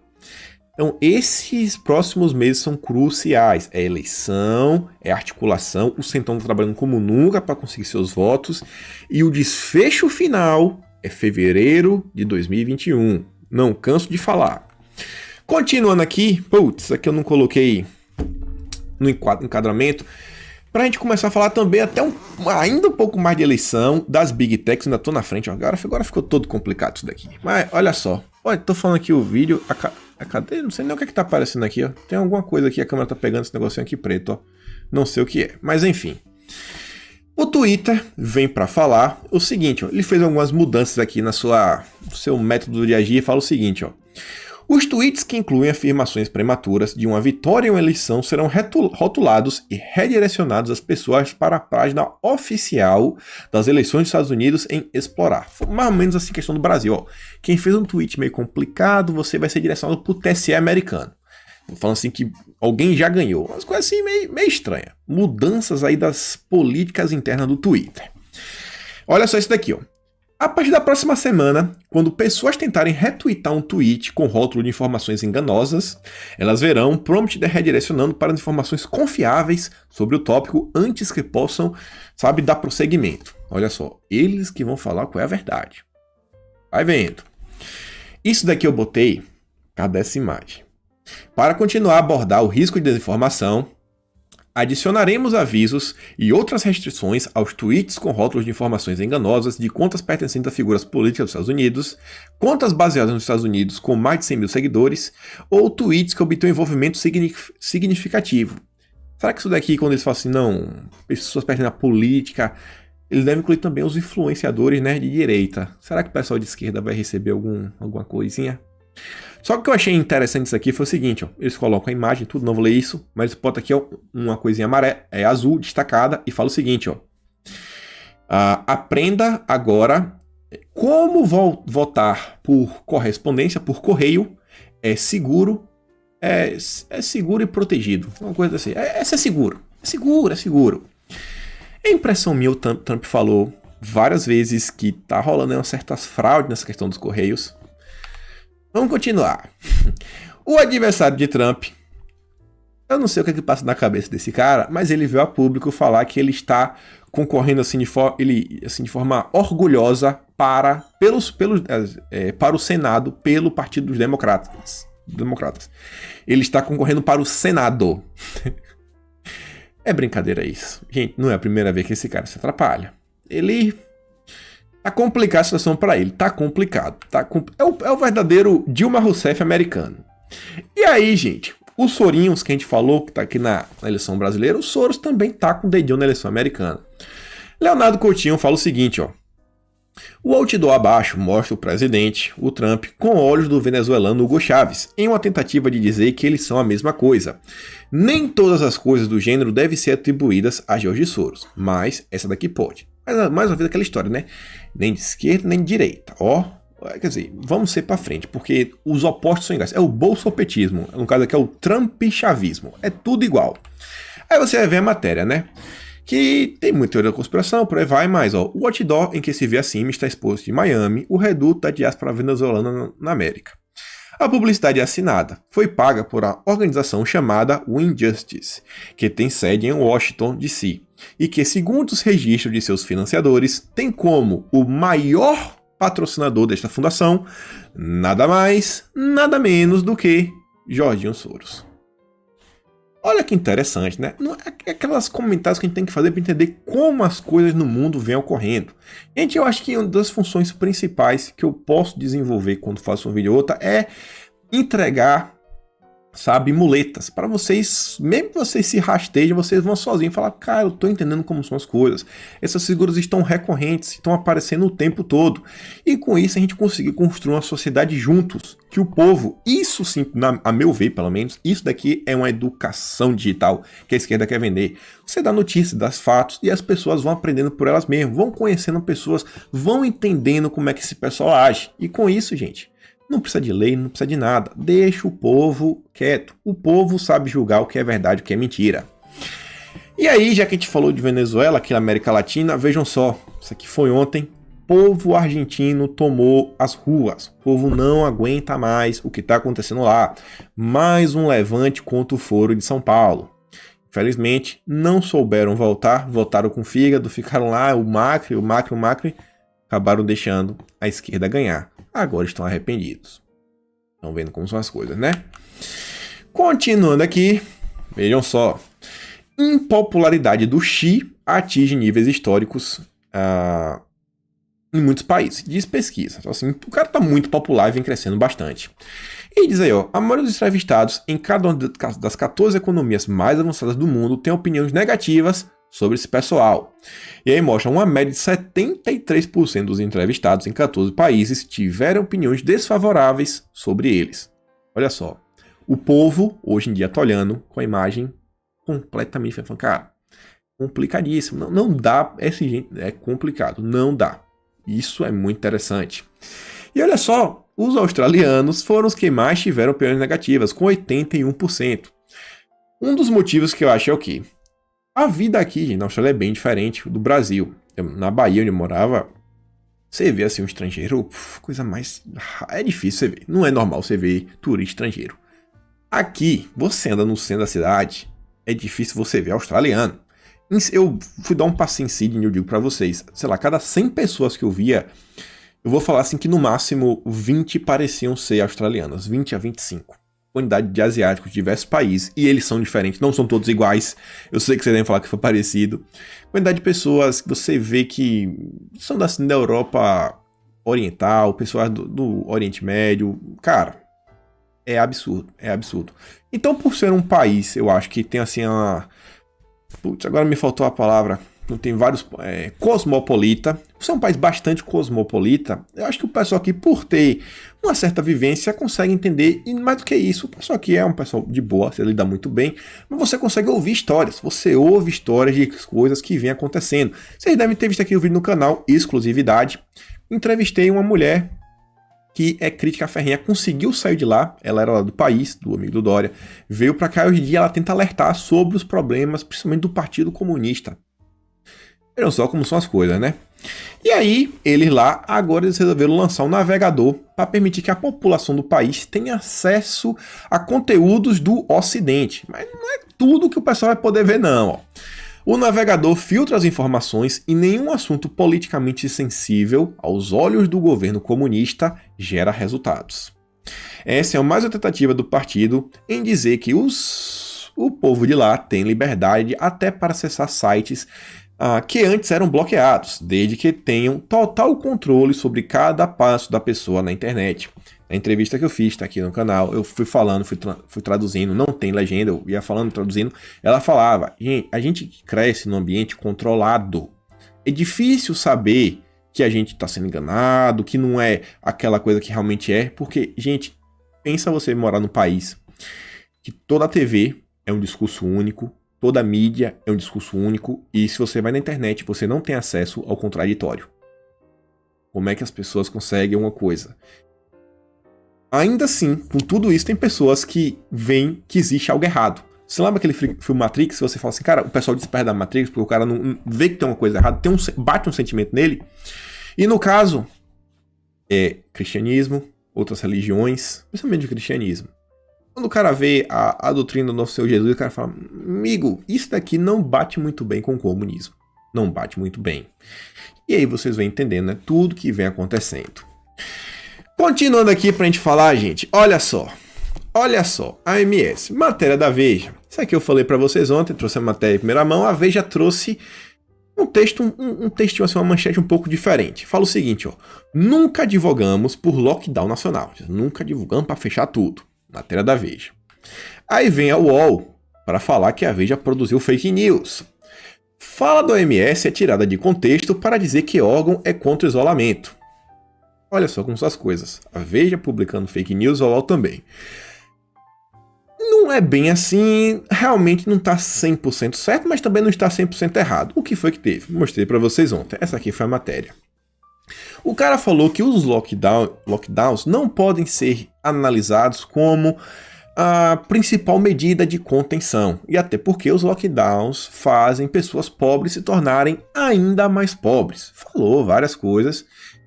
Então, esses próximos meses são cruciais. É eleição, é articulação, o Centrão está trabalhando como nunca para conseguir seus votos, e o desfecho final é fevereiro de 2021. Não canso de falar. Continuando aqui, putz, aqui eu não coloquei no enquadramento, para a gente começar a falar também até ainda um pouco mais de eleição das Big Techs. Ainda tô na frente, agora ficou todo complicado isso daqui. Mas olha só, olha, tô falando aqui o vídeo, cadê? Não sei nem o que é que tá aparecendo aqui, ó. Tem alguma coisa aqui, a câmera tá pegando esse negocinho aqui preto, ó. Não sei o que é, mas enfim. O Twitter vem para falar o seguinte, ó. Ele fez algumas mudanças aqui no seu método de agir e fala o seguinte, ó. Os tweets que incluem afirmações prematuras de uma vitória em uma eleição serão rotulados e redirecionados às pessoas para a página oficial das eleições dos Estados Unidos em explorar. Mais ou menos assim a questão do Brasil. Ó. Quem fez um tweet meio complicado, você vai ser direcionado para o TSE americano. Falando assim que alguém já ganhou. Umas coisas assim meio estranhas. Mudanças aí das políticas internas do Twitter. Olha só isso daqui, ó. A partir da próxima semana, quando pessoas tentarem retweetar um tweet com rótulo de informações enganosas, elas verão um prompt redirecionando para as informações confiáveis sobre o tópico antes que possam, dar prosseguimento. Olha só, eles que vão falar qual é a verdade. Vai vendo. Isso daqui eu botei, cadê essa imagem? Para continuar a abordar o risco de desinformação, adicionaremos avisos e outras restrições aos tweets com rótulos de informações enganosas de contas pertencentes a figuras políticas dos Estados Unidos, contas baseadas nos Estados Unidos com mais de 100 mil seguidores, ou tweets que obtêm envolvimento significativo. Será que isso daqui, quando eles falam assim, não, pessoas pertencentes à política, eles devem incluir também os influenciadores, né, de direita? Será que o pessoal de esquerda vai receber alguma coisinha? Só que o que eu achei interessante disso aqui foi o seguinte, ó, eles colocam a imagem, tudo, não vou ler isso, mas eles botam aqui ó, uma coisinha azul, destacada, e fala o seguinte, ó, aprenda agora como votar por correspondência, por correio, é seguro e protegido, uma coisa assim, é seguro. É impressão minha, o Trump falou várias vezes que tá rolando umas certas fraudes nessa questão dos correios. Vamos continuar. O adversário de Trump, eu não sei o que passa na cabeça desse cara, mas ele veio a público falar que ele está concorrendo assim de forma orgulhosa para o Senado pelo Partido dos Democratas. Ele está concorrendo para o Senado. É brincadeira isso. Gente, não é a primeira vez que esse cara se atrapalha. Tá complicada a situação para ele, tá complicado. É o verdadeiro Dilma Rousseff americano. E aí, gente, os Sorinhos que a gente falou, que tá aqui na eleição brasileira, o Soros também tá com o dedinho na eleição americana. Leonardo Coutinho fala o seguinte, ó. O outdoor abaixo mostra o presidente, o Trump, com olhos do venezuelano Hugo Chávez, em uma tentativa de dizer que eles são a mesma coisa. Nem todas as coisas do gênero devem ser atribuídas a Jorge Soros, mas essa daqui pode. Mas mais uma vez aquela história, né? Nem de esquerda, nem de direita. Ó, quer dizer, vamos ser pra frente, porque os opostos são iguais. É o bolsopetismo, no caso aqui é o trump-chavismo. É tudo igual. Aí você vai ver a matéria, né? Que tem muita teoria da conspiração, por aí vai, mas ó, o outdoor em que se vê acima está exposto em Miami, o reduto da diáspora venezuelana na América. A publicidade é assinada, foi paga por uma organização chamada Winjustice, que tem sede em Washington, D.C., e que, segundo os registros de seus financiadores, tem como o maior patrocinador desta fundação nada mais, nada menos do que Jorginho Soros. Olha que interessante, né? É aquelas comentários que a gente tem que fazer para entender como as coisas no mundo vêm ocorrendo. Gente, eu acho que uma das funções principais que eu posso desenvolver quando faço um vídeo ou outra é entregar sabe, muletas, para vocês, mesmo que vocês se rastejem, vocês vão sozinhos falar, cara, eu tô entendendo como são as coisas. Essas figuras estão recorrentes, estão aparecendo o tempo todo. E com isso a gente conseguiu construir uma sociedade juntos, que o povo, isso sim, a meu ver pelo menos, isso daqui é uma educação digital que a esquerda quer vender. Você dá notícias, dá fatos e as pessoas vão aprendendo por elas mesmas, vão conhecendo pessoas, vão entendendo como é que esse pessoal age. E com isso, gente, não precisa de lei, não precisa de nada. Deixa o povo quieto. O povo sabe julgar o que é verdade e o que é mentira. E aí, já que a gente falou de Venezuela, aqui na América Latina, vejam só. Isso aqui foi ontem. Povo argentino tomou as ruas. O povo não aguenta mais o que está acontecendo lá. Mais um levante contra o Foro de São Paulo. Infelizmente, não souberam voltar. Votaram com fígado, ficaram lá, o Macri. Acabaram deixando a esquerda ganhar. Agora estão arrependidos. Estão vendo como são as coisas, né? Continuando aqui, vejam só. Impopularidade do Xi atinge níveis históricos em muitos países. Diz pesquisa. Então, assim, o cara está muito popular e vem crescendo bastante. E diz aí, ó, a maioria dos entrevistados em cada uma das 14 economias mais avançadas do mundo tem opiniões negativas sobre esse pessoal. E aí mostra uma média de 73% dos entrevistados em 14 países tiveram opiniões desfavoráveis sobre eles. Olha só, o povo hoje em dia tá olhando com a imagem completamente falando, cara, complicadíssimo, não dá, esse gente é complicado, não dá. Isso é muito interessante. E olha só, os australianos foram os que mais tiveram opiniões negativas, com 81%. Um dos motivos que eu acho é o quê? A vida aqui na Austrália é bem diferente do Brasil. Na Bahia, onde eu morava, você vê assim um estrangeiro, coisa mais... É difícil você ver. Não é normal você ver turista estrangeiro. Aqui, você anda no centro da cidade, é difícil você ver australiano. Eu fui dar um passeio em Sydney, eu digo pra vocês, sei lá, cada 100 pessoas que eu via, eu vou falar assim que no máximo 20 pareciam ser australianas, 20 a 25. Quantidade de asiáticos de diversos países, e eles são diferentes, não são todos iguais. Eu sei que vocês devem falar que foi parecido. Quantidade de pessoas que você vê que são da Europa Oriental, pessoas do Oriente Médio. Cara, é absurdo, é absurdo. Então, por ser um país, eu acho que tem assim uma... Putz, agora me faltou a palavra. Tem vários... cosmopolita. Você é um país bastante cosmopolita. Eu acho que o pessoal aqui, por ter uma certa vivência, consegue entender. E mais do que isso, o pessoal aqui é um pessoal de boa, você lida muito bem. Mas você consegue ouvir histórias. Você ouve histórias de coisas que vêm acontecendo. Vocês devem ter visto aqui o vídeo no canal, Exclusividade. Entrevistei uma mulher que é crítica ferrenha, conseguiu sair de lá, ela era lá do país, do amigo do Dória, veio pra cá e hoje em dia ela tenta alertar sobre os problemas, principalmente do Partido Comunista. Vejam só como são as coisas, né? E aí, eles lá, agora eles resolveram lançar um navegador para permitir que a população do país tenha acesso a conteúdos do Ocidente. Mas não é tudo que o pessoal vai poder ver, não. Ó. O navegador filtra as informações e nenhum assunto politicamente sensível aos olhos do governo comunista gera resultados. Essa é mais uma tentativa do partido em dizer que o povo de lá tem liberdade até para acessar sites que antes eram bloqueados, desde que tenham total controle sobre cada passo da pessoa na internet. A entrevista que eu fiz, tá aqui no canal, eu fui falando, fui traduzindo, não tem legenda, eu ia falando, traduzindo. Ela falava, gente, a gente cresce num ambiente controlado. É difícil saber que a gente está sendo enganado, que não é aquela coisa que realmente é, porque, gente, pensa você morar num país que toda a TV é um discurso único, toda a mídia é um discurso único, e se você vai na internet, você não tem acesso ao contraditório. Como é que as pessoas conseguem uma coisa? Ainda assim, com tudo isso, tem pessoas que veem que existe algo errado. Você lembra aquele filme Matrix? Você fala assim, cara, o pessoal desperta da Matrix porque o cara não vê que tem uma coisa errada, bate um sentimento nele. E no caso, é cristianismo, outras religiões, principalmente o cristianismo. Quando o cara vê a doutrina do nosso Senhor Jesus, o cara fala, amigo, isso daqui não bate muito bem com o comunismo. Não bate muito bem. E aí vocês vão entendendo, né, tudo que vem acontecendo. Continuando aqui pra gente falar, gente, olha só, a MS, matéria da Veja. Isso aqui eu falei pra vocês ontem, trouxe a matéria em primeira mão, a Veja trouxe um textinho assim, uma manchete um pouco diferente. Fala o seguinte, ó, nunca advogamos por lockdown nacional, nunca divulgamos pra fechar tudo, matéria da Veja. Aí vem a UOL para falar que a Veja produziu fake news. Fala da OMS é tirada de contexto para dizer que órgão é contra o isolamento. Olha só como são as coisas. A Veja publicando fake news, a UOL também. Não é bem assim, realmente não está 100% certo, mas também não está 100% errado. O que foi que teve? Mostrei para vocês ontem. Essa aqui foi a matéria. O cara falou que os lockdowns não podem ser analisados como a principal medida de contenção. E até porque os lockdowns fazem pessoas pobres se tornarem ainda mais pobres. Falou várias coisas.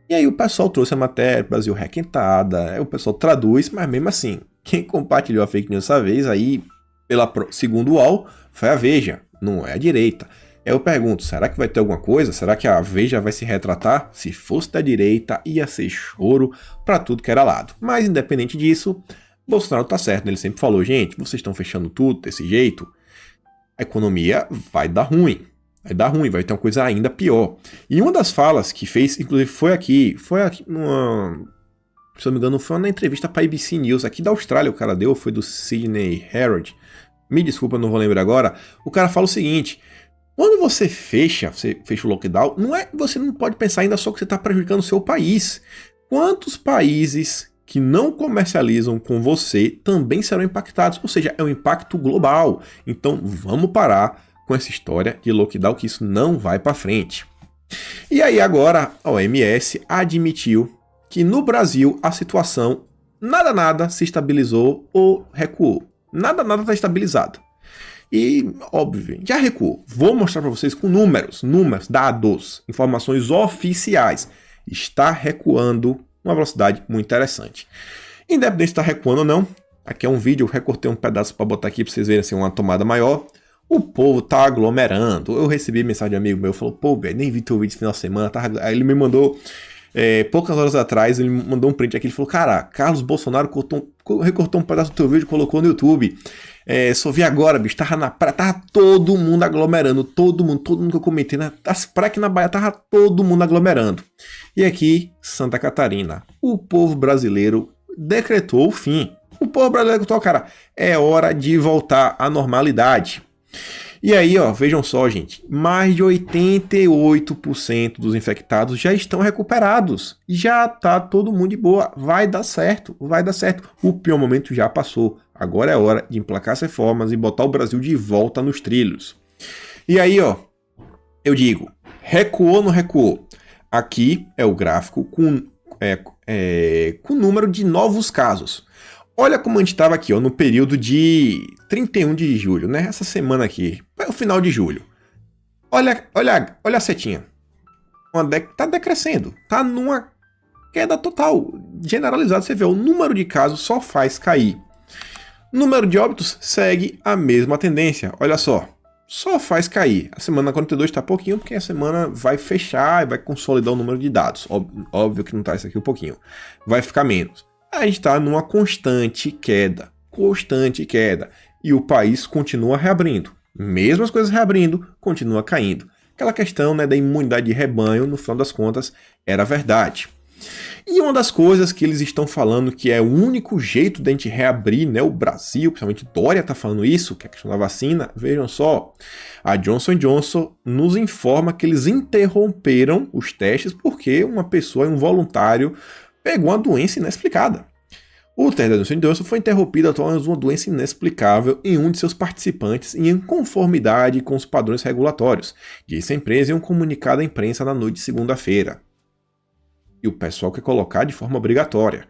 E aí o pessoal trouxe a matéria, Brasil requentada, o pessoal traduz, mas mesmo assim, quem compartilhou a fake news dessa vez aí, segundo o UOL, foi a Veja, não é a direita. Eu pergunto, será que vai ter alguma coisa? Será que a Veja vai se retratar? Se fosse da direita, ia ser choro pra tudo que era lado. Mas independente disso, Bolsonaro tá certo, né? Ele sempre falou, gente, vocês estão fechando tudo desse jeito, a economia vai dar ruim. Vai ter uma coisa ainda pior. E uma das falas que fez, inclusive foi aqui numa, se eu não me engano, foi na entrevista para ABC News, aqui da Austrália o cara deu, foi do Sydney Herald. Me desculpa, não vou lembrar agora. O cara fala o seguinte, quando você fecha o lockdown, você não pode pensar ainda só que você está prejudicando o seu país. Quantos países que não comercializam com você também serão impactados? Ou seja, é um impacto global. Então vamos parar com essa história de lockdown, que isso não vai para frente. E aí agora a OMS admitiu que no Brasil a situação nada se estabilizou ou recuou. Nada está estabilizado. E, óbvio, já recuou. Vou mostrar para vocês com números, dados, informações oficiais. Está recuando uma velocidade muito interessante. Independente se está recuando ou não, aqui é um vídeo, eu recortei um pedaço para botar aqui para vocês verem assim, uma tomada maior. O povo tá aglomerando. Eu recebi mensagem de um amigo meu, falou, pô, velho, nem vi teu vídeo esse final de semana. Aí ele me mandou, poucas horas atrás, ele me mandou um print aqui, ele falou, cara, Carlos Bolsonaro recortou um pedaço do teu vídeo e colocou no YouTube. Só vi agora, bicho, tava na praia, tava todo mundo aglomerando, todo mundo que eu comentei, as praias aqui na Bahia, tava todo mundo aglomerando. E aqui, Santa Catarina, o povo brasileiro decretou o fim. O povo brasileiro decretou, cara, é hora de voltar à normalidade. E aí, ó, vejam só, gente, mais de 88% dos infectados já estão recuperados. Já tá todo mundo de boa, vai dar certo. O pior momento já passou. Agora é hora de emplacar as reformas e botar o Brasil de volta nos trilhos. E aí, ó, eu digo, recuou ou não recuou? Aqui é o gráfico com o número de novos casos. Olha como a gente estava aqui, ó, no período de 31 de julho, né? Essa semana aqui, é o final de julho. Olha a setinha. Tá decrescendo, tá numa queda total, generalizada. Você vê, o número de casos só faz cair. O número de óbitos segue a mesma tendência, olha só faz cair. A semana 42 está pouquinho, porque a semana vai fechar e vai consolidar o número de dados. Óbvio que não tá isso aqui um pouquinho, vai ficar menos. A gente está numa constante queda. E o país continua reabrindo. Mesmo as coisas reabrindo, continua caindo. Aquela questão, né, da imunidade de rebanho, no final das contas, era verdade. E uma das coisas que eles estão falando que é o único jeito de a gente reabrir, né, o Brasil, principalmente Dória está falando isso, que é a questão da vacina, vejam só, a Johnson & Johnson nos informa que eles interromperam os testes porque uma pessoa, um voluntário, pegou uma doença inexplicada. O teste da Johnson & Johnson foi interrompido após uma doença inexplicável em um de seus participantes em conformidade com os padrões regulatórios, disse a empresa em um comunicado à imprensa na noite de segunda-feira. E o pessoal quer colocar de forma obrigatória.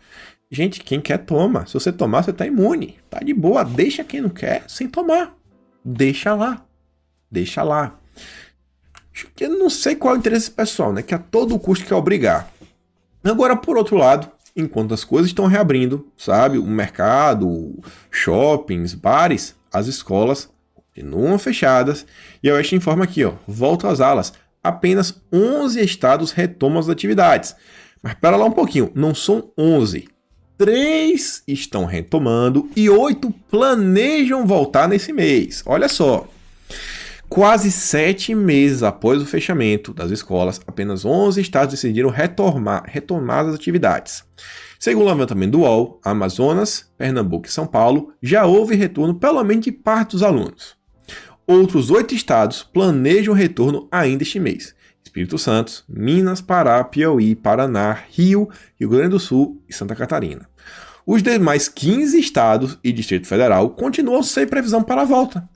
Gente, quem quer toma. Se você tomar, você tá imune. Tá de boa. Deixa quem não quer sem tomar. Deixa lá. Eu não sei qual é o interesse pessoal, né? Que a todo custo quer obrigar. Agora, por outro lado, enquanto as coisas estão reabrindo, sabe? O mercado, shoppings, bares, as escolas continuam fechadas. E a Oeste informa aqui, ó, volta às aulas. Apenas 11 estados retomam as atividades. Mas pera lá um pouquinho, não são 11. 3 estão retomando e 8 planejam voltar nesse mês. Olha só. Quase 7 meses após o fechamento das escolas, apenas 11 estados decidiram retomar as atividades. Segundo o levantamento do UOL, Amazonas, Pernambuco e São Paulo já houve retorno pelo menos de parte dos alunos. Outros 8 estados planejam retorno ainda este mês. Espírito Santo, Minas, Pará, Piauí, Paraná, Rio Grande do Sul e Santa Catarina. Os demais 15 estados e Distrito Federal continuam sem previsão para a volta.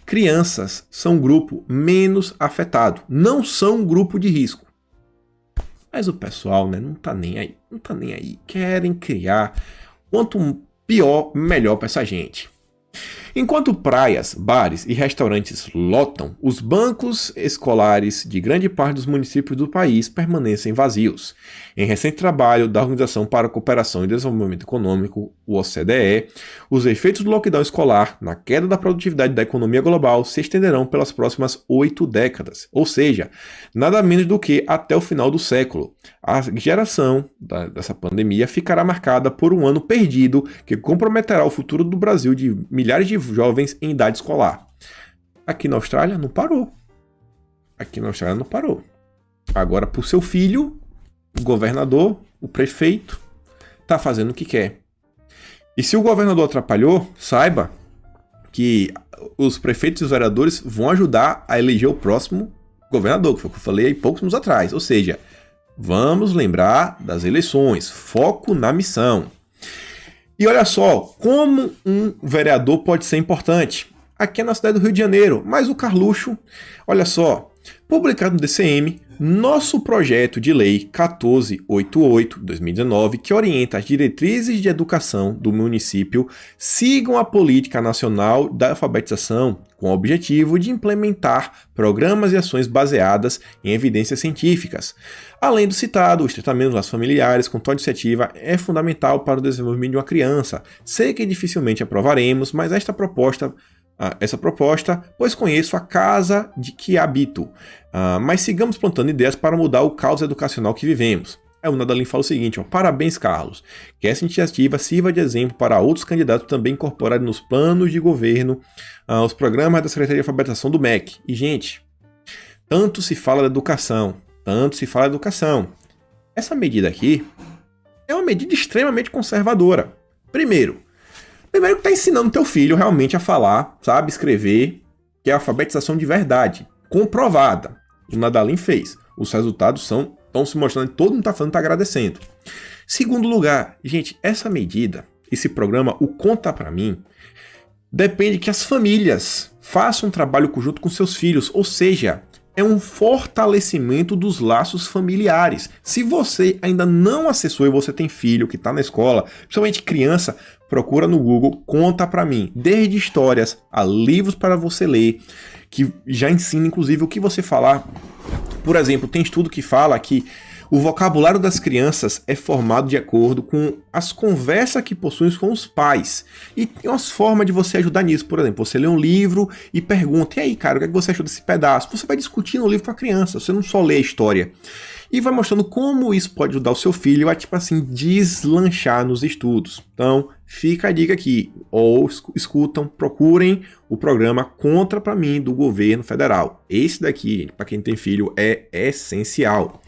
Crianças são um grupo menos afetado, não são um grupo de risco. Mas o pessoal, né, não tá nem aí. Querem criar quanto pior, melhor para essa gente. Enquanto praias, bares e restaurantes lotam, os bancos escolares de grande parte dos municípios do país permanecem vazios. Em recente trabalho da Organização para a Cooperação e Desenvolvimento Econômico, o OCDE, os efeitos do lockdown escolar na queda da produtividade da economia global se estenderão pelas próximas 8 décadas, ou seja, nada menos do que até o final do século. A geração dessa pandemia ficará marcada por um ano perdido que comprometerá o futuro do Brasil de milhares de jovens em idade escolar. Aqui na Austrália não parou. Agora, por seu filho, o governador, o prefeito, está fazendo o que quer. E se o governador atrapalhou, saiba que os prefeitos e os vereadores vão ajudar a eleger o próximo governador, que foi o que eu falei aí poucos anos atrás. Ou seja, vamos lembrar das eleições, foco na missão. E olha só, como um vereador pode ser importante. Aqui é na cidade do Rio de Janeiro, mas o Carluxo, olha só, publicado no DCM, nosso projeto de lei 1488/2019, que orienta as diretrizes de educação do município, sigam a política nacional da alfabetização, com o objetivo de implementar programas e ações baseadas em evidências científicas. Além do citado, o estreitamento dos laços familiares com tal iniciativa é fundamental para o desenvolvimento de uma criança. Sei que dificilmente aprovaremos, mas essa proposta, pois conheço a casa de que habito. Mas sigamos plantando ideias para mudar o caos educacional que vivemos. Aí o Nadalim fala o seguinte, parabéns, Carlos, que essa iniciativa sirva de exemplo para outros candidatos também incorporarem nos planos de governo os programas da Secretaria de Alfabetização do MEC. E, gente, tanto se fala da educação. Essa medida aqui é uma medida extremamente conservadora. Primeiro que está ensinando teu filho realmente a falar, sabe, escrever, que é a alfabetização de verdade, comprovada. O Nadalim fez. Os resultados estão se mostrando, todo mundo está falando, está agradecendo. Segundo lugar, gente, essa medida, esse programa, o Conta Pra Mim, depende que as famílias façam um trabalho conjunto com seus filhos, ou seja, é um fortalecimento dos laços familiares. Se você ainda não acessou e você tem filho que está na escola, principalmente criança, procura no Google Conta Pra Mim. Desde histórias a livros para você ler, que já ensina inclusive o que você falar. Por exemplo, tem estudo que fala que o vocabulário das crianças é formado de acordo com as conversas que possuem com os pais. E tem umas formas de você ajudar nisso. Por exemplo, você lê um livro e pergunta, e aí, cara, o que é que você achou desse pedaço? Você vai discutir no livro com a criança, você não só lê a história. E vai mostrando como isso pode ajudar o seu filho a, tipo assim, deslanchar nos estudos. Então, fica a dica aqui. Ou escutam, procurem o programa Conta Pra Mim do governo federal. Esse daqui, para quem tem filho, é essencial.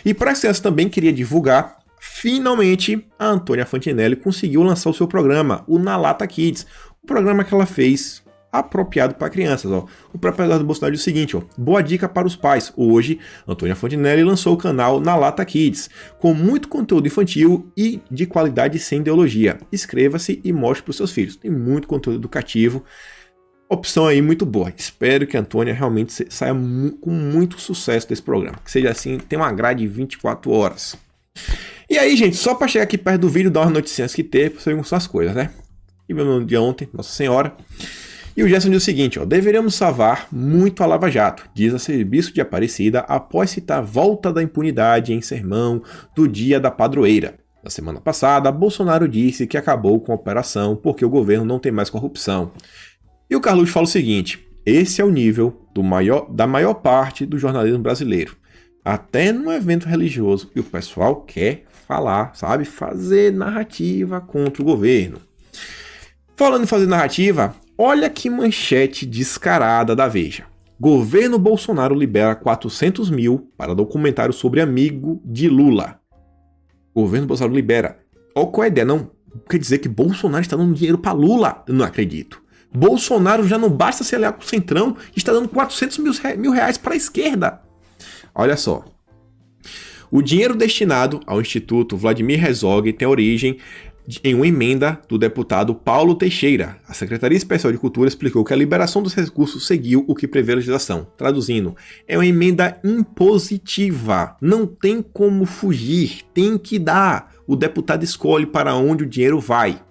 E para as crianças também queria divulgar, finalmente, a Antônia Fantinelli conseguiu lançar o seu programa, o Na Lata Kids. O programa que ela fez apropriado para crianças. O próprio Eduardo Bolsonaro diz o seguinte, boa dica para os pais. Hoje, Antônia Fontinelli lançou o canal Na Lata Kids, com muito conteúdo infantil e de qualidade sem ideologia. Inscreva-se e mostre para os seus filhos. Tem muito conteúdo educativo. Opção aí muito boa. Espero que a Antônia realmente saia com muito sucesso desse programa. Que seja assim, tem uma grade de 24 horas. E aí, gente, só para chegar aqui perto do vídeo, dar umas notícias que teve, para você ver como são as coisas, né? E no dia ontem, Nossa Senhora. E o Gerson diz o seguinte, deveríamos salvar muito a Lava Jato, diz a Serviço de Aparecida após citar a volta da impunidade em sermão do dia da padroeira. Na semana passada, Bolsonaro disse que acabou com a operação porque o governo não tem mais corrupção. E o Carlos fala o seguinte, esse é o nível da maior parte do jornalismo brasileiro. Até num evento religioso, e o pessoal quer falar, sabe, fazer narrativa contra o governo. Falando em fazer narrativa, olha que manchete descarada da Veja. Governo Bolsonaro libera 400 mil para documentário sobre amigo de Lula. O governo Bolsonaro libera. Olha qual é a ideia, não quer dizer que Bolsonaro está dando dinheiro para Lula. Eu não acredito. Bolsonaro já não basta se aliar com o Centrão, está dando 400 mil reais para a esquerda. Olha só. O dinheiro destinado ao Instituto Vladimir Herzog tem origem em uma emenda do deputado Paulo Teixeira. A Secretaria Especial de Cultura explicou que a liberação dos recursos seguiu o que prevê a legislação. Traduzindo, é uma emenda impositiva. Não tem como fugir, tem que dar. O deputado escolhe para onde o dinheiro vai.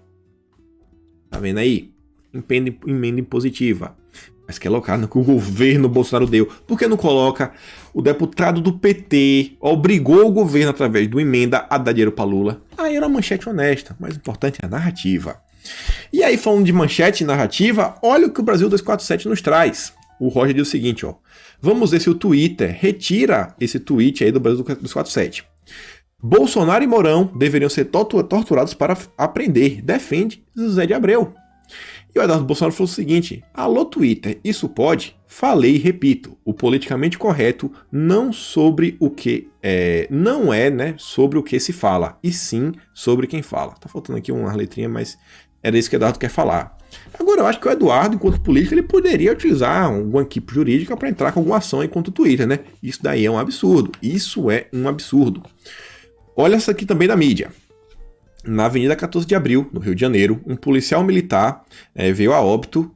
Tá vendo aí? Emenda impositiva. Mas que é loucado que o governo Bolsonaro deu. Por que não coloca o deputado do PT obrigou o governo através de uma emenda a dar dinheiro para Lula? Aí era uma manchete honesta. Mais importante é a narrativa. E aí, falando de manchete e narrativa, olha o que o Brasil 247 nos traz. O Roger diz o seguinte, ó. Vamos ver se o Twitter retira esse tweet aí do Brasil 247. Bolsonaro e Mourão deveriam ser torturados para aprender. Defende José de Abreu. E o Eduardo Bolsonaro falou o seguinte: alô Twitter, isso pode? Falei e repito, o politicamente correto não sobre o que não é, né, sobre o que se fala, e sim sobre quem fala. Tá faltando aqui uma letrinha, mas era isso que o Eduardo quer falar. Agora, eu acho que o Eduardo, enquanto político, ele poderia utilizar alguma equipe jurídica para entrar com alguma ação enquanto Twitter, né? Isso daí é um absurdo. Isso é um absurdo. Olha essa aqui também da mídia. Na Avenida 14 de Abril, no Rio de Janeiro, um policial militar veio a óbito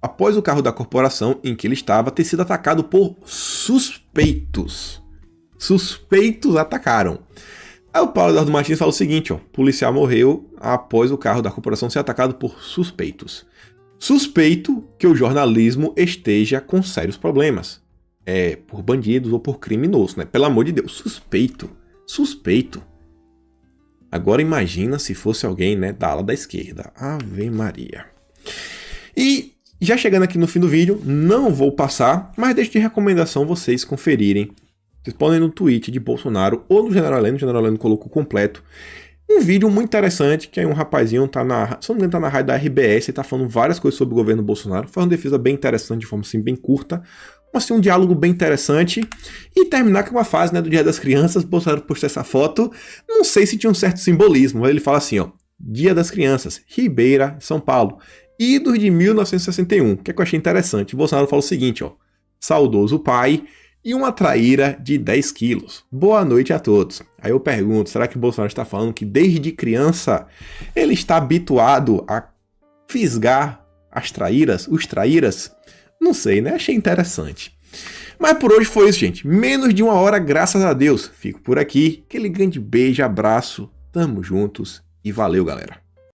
após o carro da corporação em que ele estava ter sido atacado por suspeitos. Suspeitos atacaram. Aí o Paulo Eduardo Martins fala o seguinte, ó, o policial morreu após o carro da corporação ser atacado por suspeitos. Suspeito que o jornalismo esteja com sérios problemas. Por bandidos ou por criminosos, né? Pelo amor de Deus, suspeito. Suspeito. Agora imagina se fosse alguém, né, da ala da esquerda. Ave Maria. E já chegando aqui no fim do vídeo, não vou passar, mas deixo de recomendação vocês conferirem. Vocês podem ir no tweet de Bolsonaro ou no General Heleno. O General Heleno colocou completo. Um vídeo muito interessante, que aí um rapazinho tá na rádio da RBS e tá falando várias coisas sobre o governo Bolsonaro. Faz uma defesa bem interessante, de forma assim, bem curta. Assim, um diálogo bem interessante. E terminar com uma fase, né, do Dia das Crianças. Bolsonaro postou essa foto. Não sei se tinha um certo simbolismo, mas ele fala assim, ó. Dia das Crianças, Ribeira, São Paulo. Idos de 1961. O que é que eu achei interessante? Bolsonaro fala o seguinte, ó. Saudoso pai e uma traíra de 10 quilos. Boa noite a todos. Aí eu pergunto, será que o Bolsonaro está falando que desde criança ele está habituado a fisgar as traíras, os traíras? Não sei, né? Achei interessante. Mas por hoje foi isso, gente. Menos de uma hora, graças a Deus. Fico por aqui. Aquele grande beijo, abraço. Tamo juntos e valeu, galera.